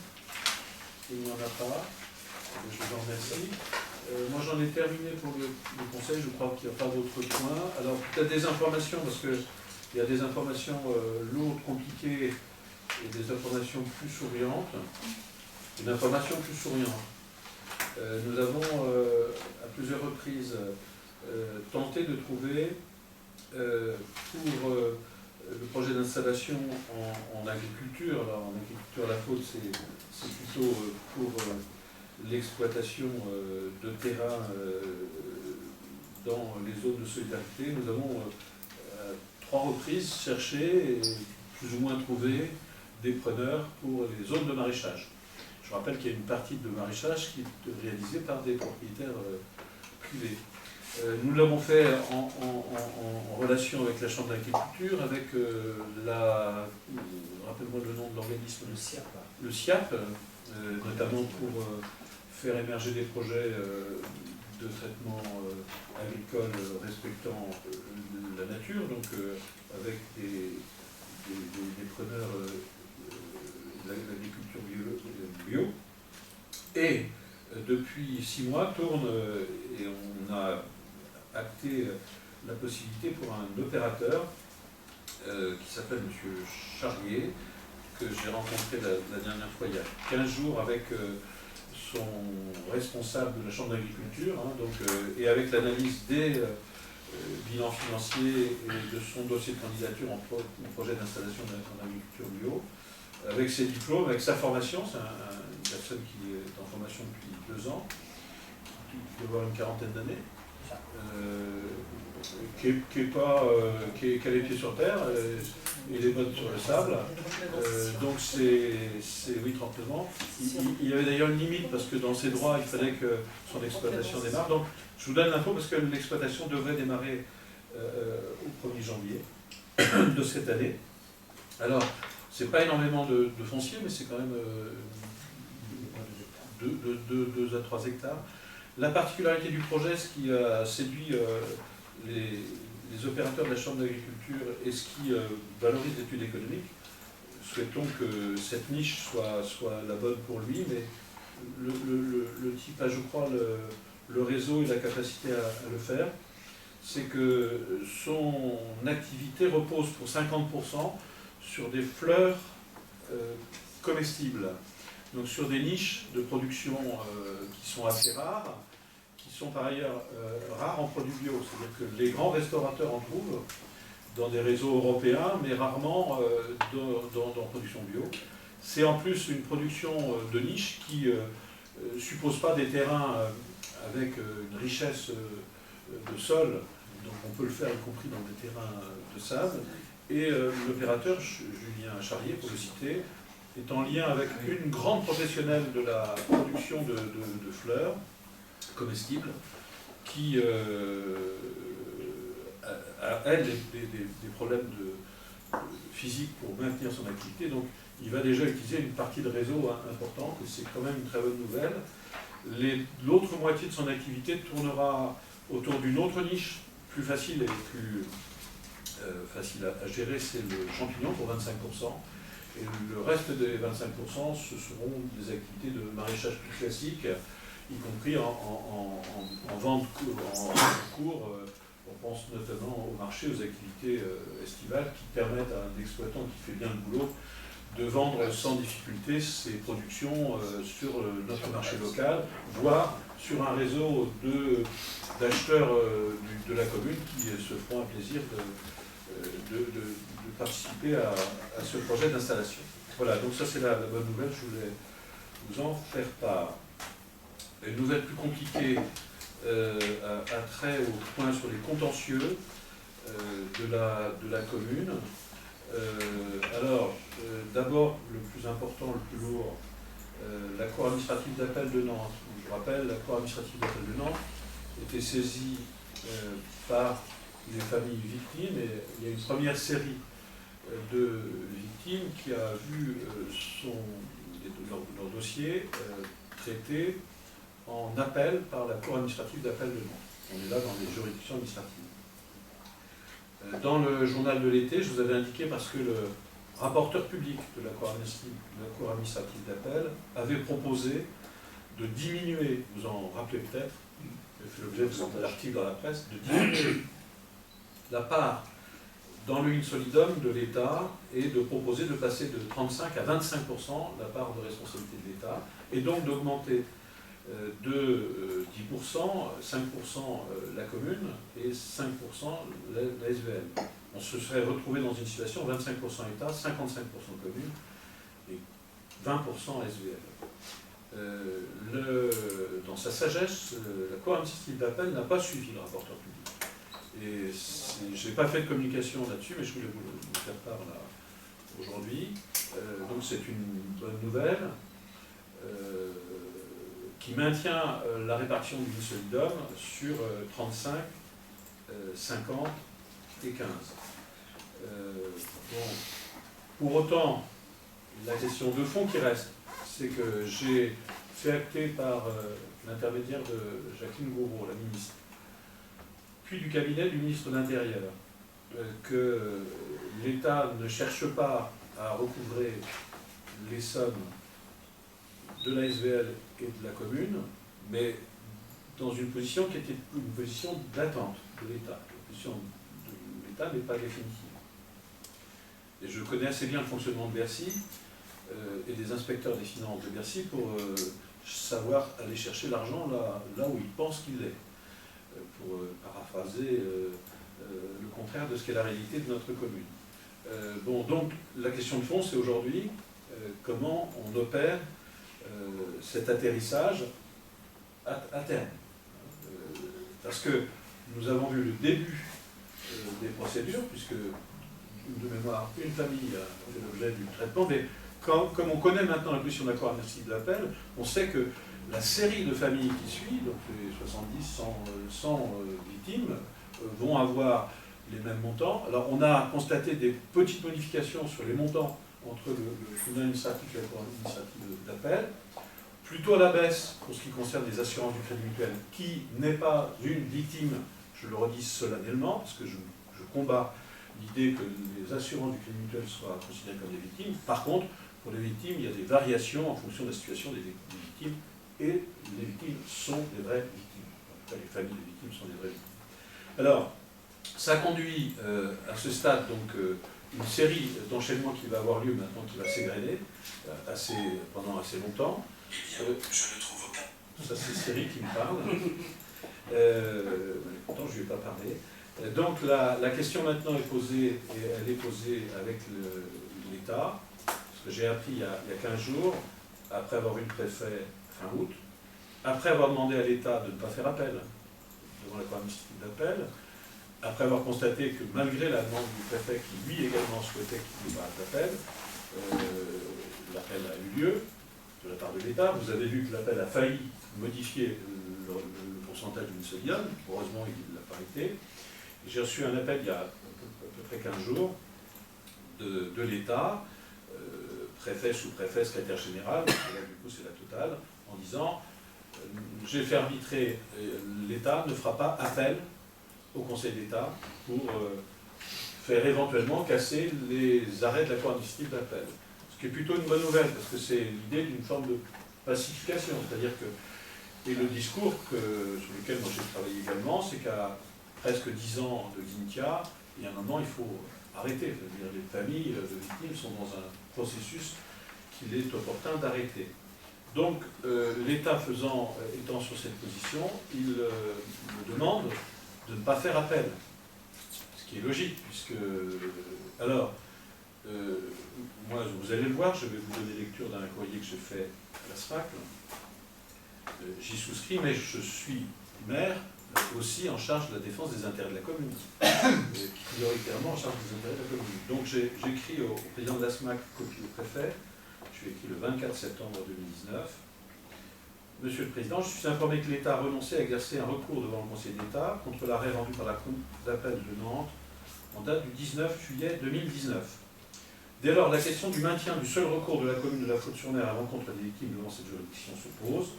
il n'y en a pas. Je vous en remercie. Moi j'en ai terminé pour le conseil, je crois qu'il n'y a pas d'autres points. Alors peut-être des informations, parce qu'il y a des informations lourdes, compliquées, et des informations plus souriantes. Une information plus souriante. Nous avons à plusieurs reprises tenté de trouver pour le projet d'installation en agriculture. Alors en agriculture, la faute c'est plutôt pour l'exploitation de terrain dans les zones de solidarité. Nous avons à 3 reprises cherché et plus ou moins trouvé des preneurs pour les zones de maraîchage. Je rappelle qu'il y a une partie de maraîchage qui est réalisée par des propriétaires privés. Nous l'avons fait en relation avec la Chambre d'agriculture, avec rappelle-moi le nom de l'organisme, le SIAP, notamment pour faire émerger des projets de traitement agricole respectant la nature, donc avec des preneurs de l'agriculture bio. Et depuis 6 mois tourne, et on a acté la possibilité pour un opérateur qui s'appelle M. Charrier, que j'ai rencontré la dernière fois il y a 15 jours avec son responsable de la Chambre d'agriculture, et avec l'analyse des bilans financiers et de son dossier de candidature en projet d'installation en agriculture bio, avec ses diplômes, avec sa formation. C'est une personne qui est en formation depuis 2 ans, qui doit avoir une quarantaine d'années, qui a les pieds sur terre et les bottes sur le sable. Donc c'est oui, 39 ans. Il y avait d'ailleurs une limite parce que dans ses droits, il fallait que son exploitation démarre. Donc je vous donne l'info parce que l'exploitation devrait démarrer au 1er janvier de cette année. Alors, c'est pas énormément de foncier, mais c'est quand même 2 à 3 hectares. La particularité du projet, ce qui a séduit les opérateurs de la Chambre d'agriculture et ce qui valorise l'étude économique, souhaitons que cette niche soit la bonne pour lui, mais le type a, je crois, le réseau et la capacité à le faire, c'est que son activité repose pour 50% sur des fleurs comestibles, donc sur des niches de production qui sont assez rares, qui sont par ailleurs rares en produits bio, c'est-à-dire que les grands restaurateurs en trouvent dans des réseaux européens, mais rarement dans production bio. C'est en plus une production de niche qui ne suppose pas des terrains avec une richesse de sol, donc on peut le faire y compris dans des terrains de sable. Et l'opérateur, Julien Charrier, pour le citer, est en lien avec une grande professionnelle de la production de fleurs comestibles qui a, elle, des problèmes physiques pour maintenir son activité. Donc il va déjà utiliser une partie de réseau importante, et c'est quand même une très bonne nouvelle. L'autre moitié de son activité tournera autour d'une autre niche, plus facile et plus facile à gérer, c'est le champignon pour 25%. Et le reste des 25%, ce seront des activités de maraîchage plus classiques, y compris en vente en cours. On pense notamment au marché, aux activités estivales qui permettent à un exploitant qui fait bien le boulot de vendre sans difficulté ses productions sur notre marché local, voire sur un réseau d'acheteurs de la commune qui se feront un plaisir de participer à ce projet d'installation. Voilà, donc ça c'est la bonne nouvelle, je voulais vous en faire part. Une nouvelle plus compliquée a trait au point sur les contentieux de la commune. D'abord, le plus important, le plus lourd, la Cour administrative d'appel de Nantes. Je rappelle, la Cour administrative d'appel de Nantes était saisie par les familles victimes, et il y a une première série de victimes qui a vu leur dossier traité en appel par la Cour administrative d'appel de Nantes. On est là dans les juridictions administratives. Dans le journal de l'été, je vous avais indiqué, parce que le rapporteur public de la Cour administrative d'appel avait proposé de diminuer, vous en rappelez peut-être, j'ai fait l'objet de l'article dans la presse, de diminuer la part dans le insolidum de l'État et de proposer de passer de 35 à 25% la part de responsabilité de l'État, et donc d'augmenter de 10%, 5% la commune et 5% la SVL. On se serait retrouvé dans une situation 25% État, 55% commune et 20% SVL. Dans sa sagesse, la Cour administrative d'appel n'a pas suivi le rapporteur public. Et je n'ai pas fait de communication là-dessus, mais je voulais vous faire part là aujourd'hui. Donc c'est une bonne nouvelle qui maintient la répartition du solidum sur 35, 50 et 15. Pour autant, la question de fond qui reste, c'est que j'ai fait acter par l'intermédiaire de Jacqueline Gouraud, la ministre, puis du cabinet du ministre de l'Intérieur, que l'État ne cherche pas à recouvrer les sommes de la SVL et de la commune, mais dans une position qui était une position d'attente de l'État. position de l'État n'est pas définitive. Et je connais assez bien le fonctionnement de Bercy et des inspecteurs des finances de Bercy pour savoir aller chercher l'argent là où ils pensent qu'il est, pour paraphraser le contraire de ce qu'est la réalité de notre commune. Bon, donc la question de fond, c'est aujourd'hui comment on opère cet atterrissage à terme. Parce que nous avons vu le début des procédures, puisque, de mémoire, une famille a fait l'objet du traitement, mais comme on connaît maintenant la position d'accord administratif d'appel, on sait que la série de familles qui suit, donc les 70, 100 victimes, vont avoir les mêmes montants. Alors on a constaté des petites modifications sur les montants entre le tribunal administratif et la cour administrative d'appel, plutôt à la baisse pour ce qui concerne les assurances du crédit mutuel, qui n'est pas une victime, je le redis solennellement, parce que je combats l'idée que les assurances du crédit mutuel soient considérées comme des victimes. Par contre, pour les victimes, il y a des variations en fonction de la situation des victimes, et les victimes sont des vraies victimes. En tout cas, les familles des victimes sont des vraies victimes. Alors, ça conduit à ce stade donc une série d'enchaînements qui va avoir lieu maintenant, qui va s'égrener pendant assez longtemps. Je ne trouve aucun. Ça, c'est Cyril qui me parle. Pourtant, je ne lui ai pas parlé. Donc, la question maintenant est posée, et elle est posée avec l'État. Ce que j'ai appris il y a 15 jours, après avoir eu le préfet fin août, après avoir demandé à l'État de ne pas faire appel devant la cour administrative d'appel, après avoir constaté que malgré la demande du préfet qui lui également souhaitait qu'il y ait d'appel, l'appel a eu lieu de la part de l'État. Vous avez vu que l'appel a failli modifier le pourcentage d'une solidium. Heureusement, il ne l'a pas été. J'ai reçu un appel il y a à peu près 15 jours de l'État, préfet, sous-préfet, secrétaire général, là du coup c'est la totale, en disant j'ai fait arbitrer, l'État ne fera pas appel au Conseil d'État pour faire éventuellement casser les arrêts de la cour administrative d'appel. Ce qui est plutôt une bonne nouvelle, parce que c'est l'idée d'une forme de pacification, c'est-à-dire que, et le discours sur lequel moi j'ai travaillé également, c'est qu'à presque 10 ans de Xynthia, il y a un moment, il faut arrêter. C'est-à-dire les familles de victimes sont dans un processus qu'il est opportun d'arrêter. Donc, l'État étant sur cette position, il me demande de ne pas faire appel. Ce qui est logique, puisque... Alors, moi, vous allez le voir, je vais vous donner lecture d'un courrier que j'ai fait à la SMAC. J'y souscris, mais je suis maire aussi en charge de la défense des intérêts de la commune, prioritairement en charge des intérêts de la commune. Donc j'écris au président de la SMAC, copie au préfet, je lui ai écrit le 24 septembre 2019. Monsieur le Président, je suis informé que l'État a renoncé à exercer un recours devant le Conseil d'État contre l'arrêt rendu par la Cour d'appel de Nantes en date du 19 juillet 2019. Dès lors, la question du maintien du seul recours de la commune de La Faute-sur-Mer à l'encontre des victimes devant cette juridiction se pose.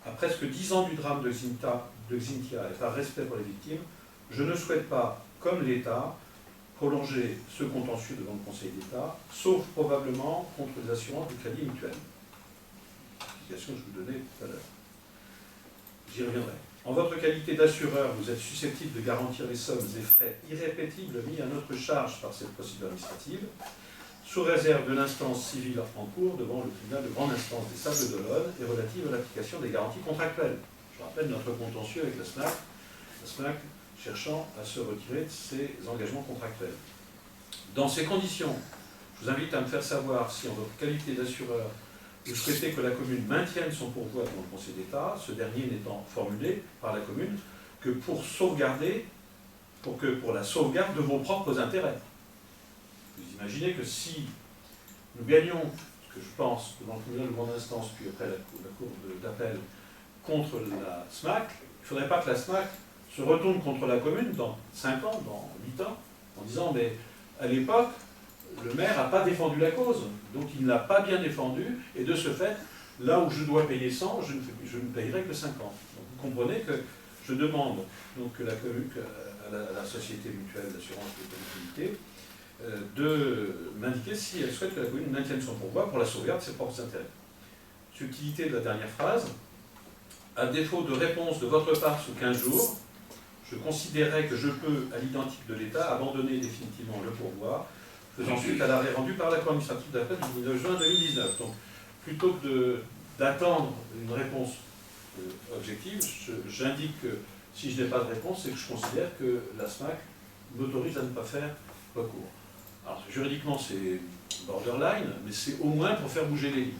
À presque 10 ans du drame de Xynthia et par respect pour les victimes, je ne souhaite pas, comme l'État, prolonger ce contentieux devant le Conseil d'État, sauf probablement contre les assurances du crédit mutuel. Explication que je vous donnais tout à l'heure. J'y reviendrai. En votre qualité d'assureur, vous êtes susceptible de garantir les sommes et frais irrépétibles mis à notre charge par cette procédure administrative, sous réserve de l'instance civile en cours devant le tribunal de grande instance des Sables d'Olonne et relative à l'application des garanties contractuelles. Je rappelle notre contentieux avec la SMAC cherchant à se retirer de ses engagements contractuels. Dans ces conditions, je vous invite à me faire savoir si, en votre qualité d'assureur, vous souhaitez que la commune maintienne son pourvoi devant le Conseil d'État, ce dernier n'étant formulé par la commune que pour la sauvegarde de vos propres intérêts. Vous imaginez que si nous gagnons, ce que je pense, devant le tribunal de grande instance, puis après la cour d'appel, contre la SMAC, il ne faudrait pas que la SMAC se retourne contre la commune dans 5 ans, dans 8 ans, en disant, mais à l'époque, le maire n'a pas défendu la cause, donc il ne l'a pas bien défendu, et de ce fait, là où je dois payer 100, je ne payerai que 50. Donc vous comprenez que je demande donc, que la commune, à la société mutuelle d'assurance de collectivité, de m'indiquer si elle souhaite que la commune maintienne son pourvoi pour la sauvegarde de ses propres intérêts. Subtilité de la dernière phrase, à défaut de réponse de votre part sous 15 jours, je considérais que je peux, à l'identique de l'État, abandonner définitivement le pourvoi, faisant suite à l'arrêt rendu par la Cour administrative d'appel du 19 juin 2019. Donc, plutôt que d'attendre une réponse objective, j'indique que si je n'ai pas de réponse, c'est que je considère que la SMAC m'autorise à ne pas faire recours. Alors, juridiquement, c'est borderline, mais c'est au moins pour faire bouger les lignes.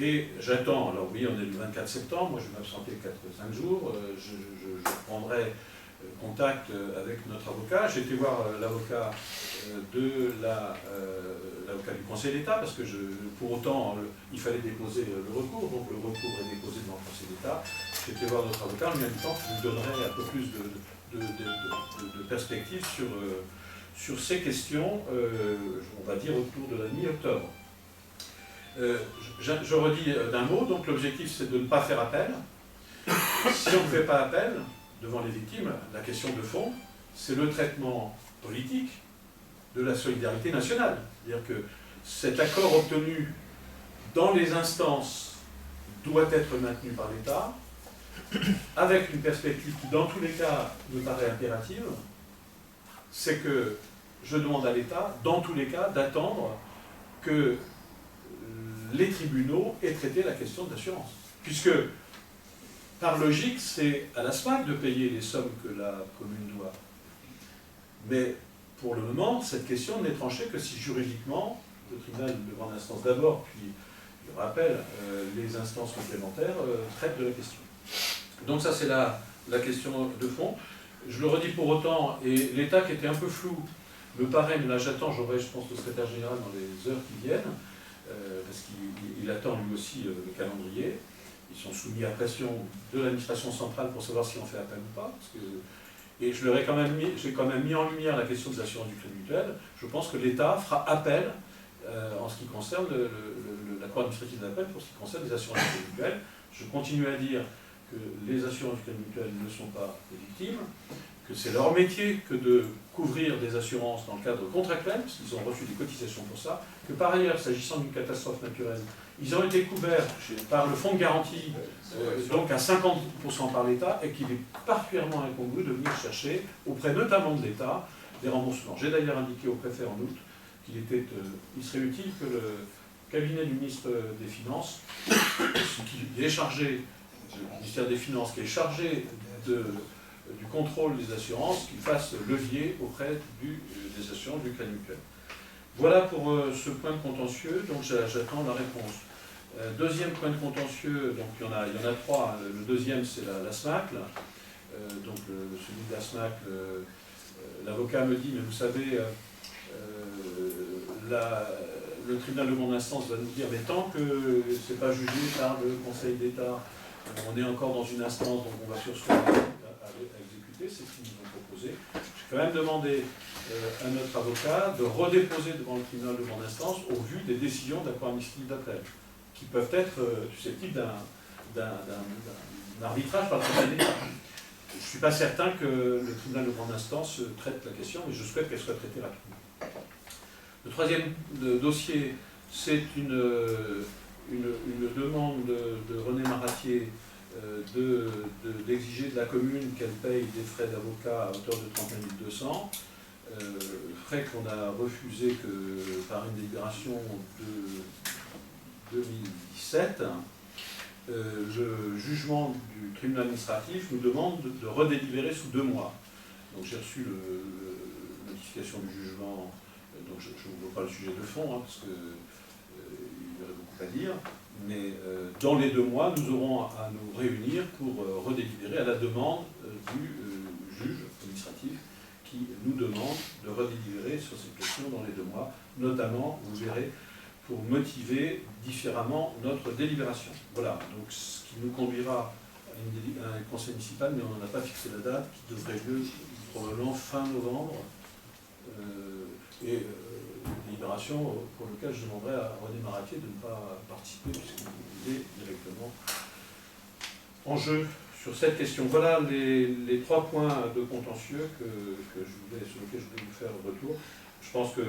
Et j'attends, alors oui, on est le 24 septembre, moi je vais m'absenter 4-5 jours, je prendrai contact avec notre avocat. J'ai été voir l'avocat l'avocat du Conseil d'État, parce que pour autant, il fallait déposer le recours, donc le recours est déposé devant le Conseil d'État. J'ai été voir notre avocat en lui indiquant qu'il nous donnerait un peu plus de perspectives sur ces questions, on va dire autour de la mi-octobre. Je redis d'un mot, donc l'objectif c'est de ne pas faire appel. Si on ne fait pas appel devant les victimes, la question de fond, c'est le traitement politique de la solidarité nationale. C'est-à-dire que cet accord obtenu dans les instances doit être maintenu par l'État, avec une perspective qui, dans tous les cas, me paraît impérative, c'est que je demande à l'État, dans tous les cas, d'attendre que les tribunaux aient traité la question d'assurance. Puisque, par logique, c'est à la SMAC de payer les sommes que la commune doit. Mais, pour le moment, cette question n'est tranchée que si juridiquement, le tribunal de grande instance d'abord, puis, je rappelle, les instances complémentaires traitent de la question. Donc ça, c'est la question de fond. Je le redis pour autant, et l'État qui était un peu flou, me paraît, mais là j'attends, j'aurai, je pense, le secrétaire général dans les heures qui viennent, parce qu'il attend lui aussi le calendrier. Ils sont soumis à pression de l'administration centrale pour savoir si on fait appel ou pas. Parce que, et je leur ai quand même mis en lumière la question des assurances du crédit mutuel. Je pense que l'État fera appel en ce qui concerne la Cour administrative d'appel pour ce qui concerne les assurances du crédit mutuel. Je continue à dire que les assurances du crédit mutuel ne sont pas des victimes, que c'est leur métier que de couvrir des assurances dans le cadre contractuel, parce qu'ils ont reçu des cotisations pour ça, que par ailleurs, s'agissant d'une catastrophe naturelle, ils ont été couverts par le fonds de garantie, donc à 50% par l'État, et qu'il est particulièrement incongru de venir chercher, auprès notamment de l'État, des remboursements. J'ai d'ailleurs indiqué au préfet en août qu'il serait utile que le cabinet du ministre des Finances, qui est chargé, le ministère des Finances, qui est chargé du contrôle des assurances, qu'il fasse levier auprès des assurances du crédit mutuel. Voilà pour ce point de contentieux, donc j'attends la réponse. Deuxième point de contentieux, donc il y en a trois. Le deuxième, c'est la SMAC. Donc celui de la SMAC, l'avocat me dit, mais vous savez, le tribunal de grande instance va nous dire, mais tant que ce n'est pas jugé par le Conseil d'État, on est encore dans une instance, donc on va surseoir à exécuter, c'est ce qu'ils nous ont proposé. J'ai quand même demandé à notre avocat de redéposer devant le tribunal de grande instance au vu des décisions de la Cour administrative d'appel, qui peuvent être susceptibles d'un arbitrage par le Conseil d'État. Je ne suis pas certain que le tribunal de grande instance traite la question, mais je souhaite qu'elle soit traitée rapidement. Le troisième dossier, c'est une demande de René Maratier d'exiger de la commune qu'elle paye des frais d'avocat à hauteur de 31 200, frais qu'on a refusés que par une délibération de 2017. Le jugement du tribunal administratif nous demande de redélibérer sous 2 mois. Donc j'ai reçu la notification du jugement, donc je ne vois pas le sujet de fond, parce qu'il y aurait beaucoup à dire, mais dans les 2 mois, nous aurons à nous réunir pour redélibérer à la demande du juge administratif qui nous demande de redélibérer sur cette question dans les 2 mois, notamment, vous verrez, pour motiver différemment notre délibération. Voilà, donc ce qui nous conduira à un conseil municipal, mais on n'en a pas fixé la date, qui devrait lieu probablement fin novembre, et une délibération pour laquelle je demanderai à René Maratier de ne pas participer, puisqu'il est directement en jeu sur cette question. Voilà les 3 points de contentieux sur lesquels je voulais vous faire un retour. Je pense que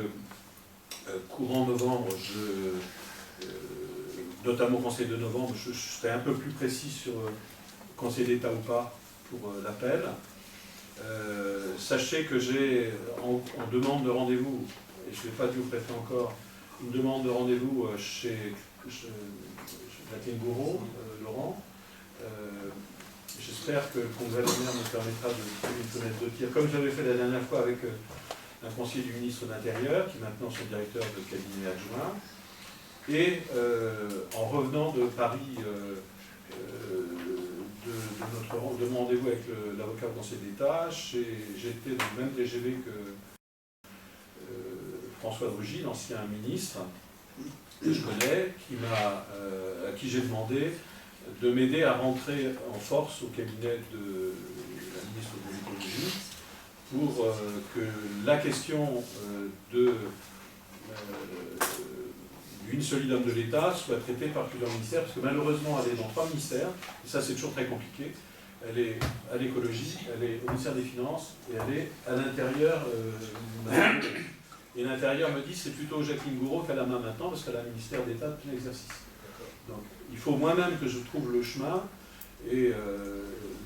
courant novembre, notamment au Conseil de novembre, je serai un peu plus précis sur Conseil d'État ou pas pour l'appel. Sachez que j'ai en demande de rendez-vous, et je ne l'ai pas dit au préfet encore, une demande de rendez-vous chez Jacqueline Gouraud, Laurent. J'espère que le congrès des maires me permettra de trouver une fenêtre de tir, comme j'avais fait la dernière fois avec un conseiller du ministre de l'Intérieur, qui est maintenant son directeur de cabinet adjoint. Et en revenant de Paris, de mon rendez-vous avec l'avocat au Conseil d'État, j'étais dans le même TGV que François Rugy, l'ancien ministre, que je connais, à qui j'ai demandé de m'aider à rentrer en force au cabinet de la ministre de l'Écologie pour que la question d'une solide homme de l'État soit traitée par plusieurs ministères, parce que malheureusement elle est dans 3 ministères, et ça c'est toujours très compliqué. Elle est à l'écologie, elle est au ministère des Finances, et elle est à l'intérieur. Et l'intérieur me dit c'est plutôt Jacqueline Gouraud qu'elle a la main maintenant, parce qu'elle a un ministère d'État de plein exercice. Donc il faut moi-même que je trouve le chemin, et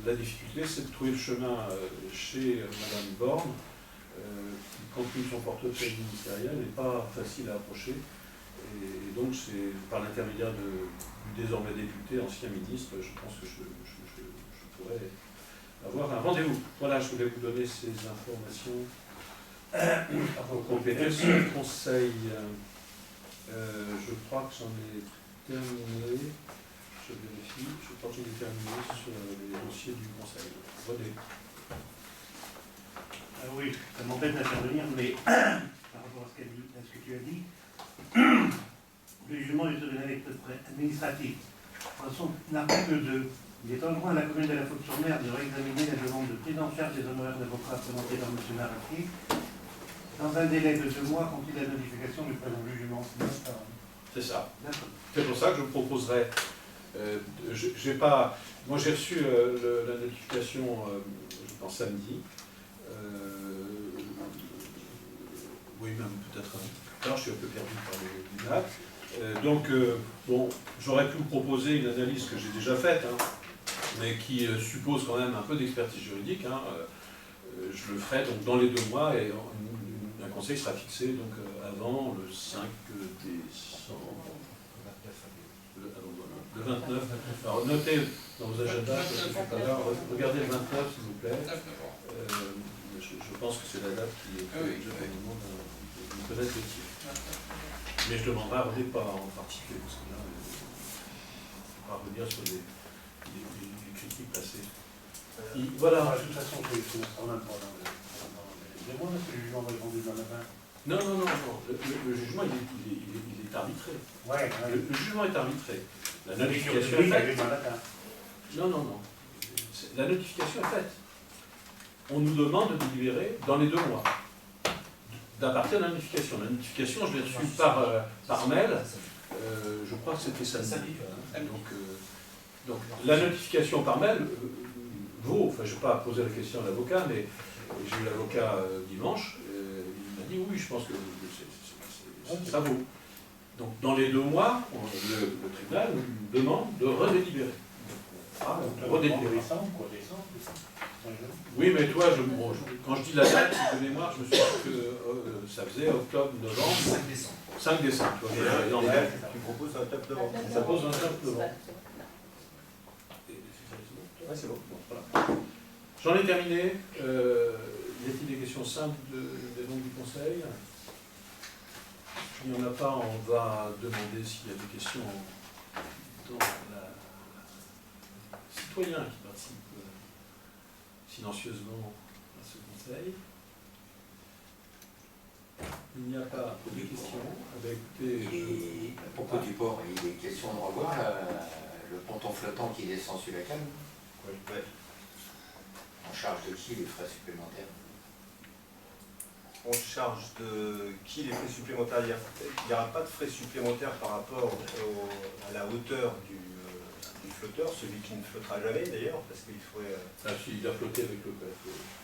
la difficulté c'est de trouver le chemin chez Madame Borne, qui, compte tenu de son portefeuille ministériel, n'est pas facile à approcher. Et donc c'est par l'intermédiaire du désormais député, ancien ministre, je pense que je pourrais avoir un rendez-vous. Voilà, je voulais vous donner ces informations pour compléter ce conseil. Je crois que j'en ai terminé. Je vérifie. Je crois que j'ai terminé sur les dossiers du conseil. René. Oui, ça m'empêche d'intervenir, mais par rapport à ce que tu as dit, le jugement du tribunal administratif. De toute façon, l'article 2, il est en droit à la commune de la Faute-sur-Mer de réexaminer la demande de prise en charge des honoraires d'avocat présentée par M. Marati dans un délai de 2 mois compris la notification du présent jugement. C'est ça. C'est pour ça que je vous proposerai. Moi j'ai reçu la notification, je pense samedi. Oui, même peut-être un peu plus tard, je suis un peu perdu par les dates. Donc, bon, j'aurais pu vous proposer une analyse que j'ai déjà faite, hein, mais qui suppose quand même un peu d'expertise juridique. Hein. Je le ferai donc dans les 2 mois et un conseil sera fixé donc avant le 5 décembre. Le 29. Alors notez dans vos agendas, regardez le 29 s'il vous plaît. Je pense que c'est la date qui est de connaître le tir. Mais je demanderai à René pas en particulier, parce que là, on va revenir sur les critiques passées. Voilà. De toute façon, je ne sera même pas dans les mois, parce que le jugement va être rendu demain matin. Non. Le jugement, il est arbitré. Ouais, le jugement est arbitré. La notification est faite. Non. La notification est faite. On nous demande de délibérer dans les 2 mois. D'à partir de la notification. La notification, je l'ai reçue par mail. Je crois que c'était samedi. Donc, la notification par mail vaut. Enfin, je ne vais pas poser la question à l'avocat, mais j'ai eu l'avocat dimanche. Il m'a dit oui, je pense que ça vaut. Donc, dans les 2 mois, le tribunal nous demande de redélibérer. Redélibérer. Oui, mais toi, quand je dis la date de mémoire, je me suis dit que ça faisait octobre, novembre. 5 décembre. 5 décembre. Tu proposes un top novembre. Ça pose un top novembre. Ouais, c'est bon. Voilà. J'en ai terminé. Y a-t-il des questions simples des membres du Conseil? Il n'y en a pas, on va demander s'il y a des questions dans la citoyens qui participent silencieusement à ce Conseil. Il n'y a pas de questions. À propos du port, il est question de revoir le ponton flottant qui descend sur la canne. Oui. En charge de qui les frais supplémentaires? En charge de qui les frais supplémentaires? Il n'y aura pas de frais supplémentaires par rapport à la hauteur du flotteur, celui qui ne flottera jamais d'ailleurs, parce qu'il faudrait... Ah si, il a flotté avec le PF.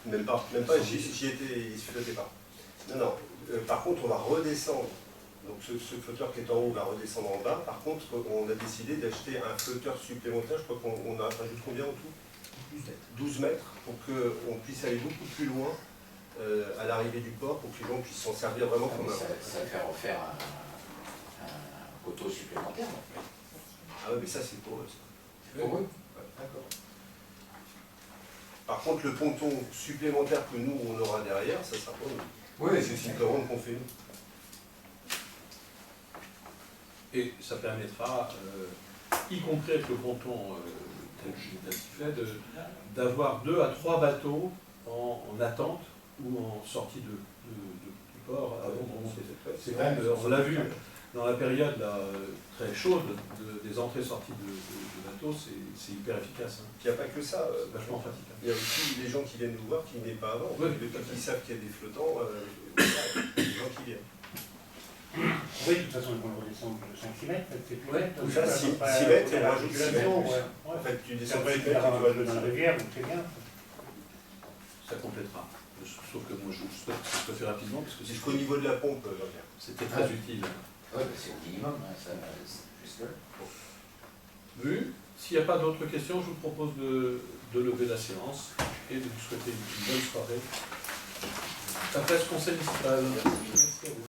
Même pas, j'y étais, il ne se flottait pas. Non. Par contre, on va redescendre. Donc ce flotteur qui est en haut va redescendre en bas. Par contre, on a décidé d'acheter un flotteur supplémentaire. Je crois qu'on a rajouté combien en tout? 12 mètres pour qu'on puisse aller beaucoup plus loin à l'arrivée du port, pour que les gens puissent s'en servir vraiment comme un... Ça fait refaire un poteau supplémentaire. Ah ouais, mais ça c'est pour eux. Ça. C'est pour eux. Ouais. D'accord. Par contre, le ponton supplémentaire que nous, on aura derrière, ça sera pas nous. Oui, c'est une commande qu'on fait nous. Et ça permettra, y compris avec le ponton tel que je l'ai fait, d'avoir 2 à 3 bateaux en attente ou en sortie du port avant de remonter. C'est quand même, on l'a vu dans la période là, très chaude des entrées-sorties de bateaux, c'est hyper efficace. Hein. Il n'y a pas que ça. Vachement pratique. Il y a aussi des gens qui viennent nous voir qui n'y venaient pas avant. Oui, qui savent qu'il y a des flottants, des gens qui viennent. Oui, de toute façon, ils vont le redescendre de 5 mètres, c'est plus net. Donc ça, 6 mètres, et on rajoute 6 mètres. Ouais. En fait, tu descends Après, 6 tu mètres, vas tu vas dans la rivière, donc c'est bien. Ça complétera. Sauf que moi, je souhaite que ça se fait rapidement, parce que jusqu'au niveau de la pompe, c'était très utile. Oui, c'est au minimum, hein, ça, juste là. Vu, s'il n'y a pas d'autres questions, je vous propose de lever la séance et de vous souhaiter une bonne soirée. Après ce conseil municipal.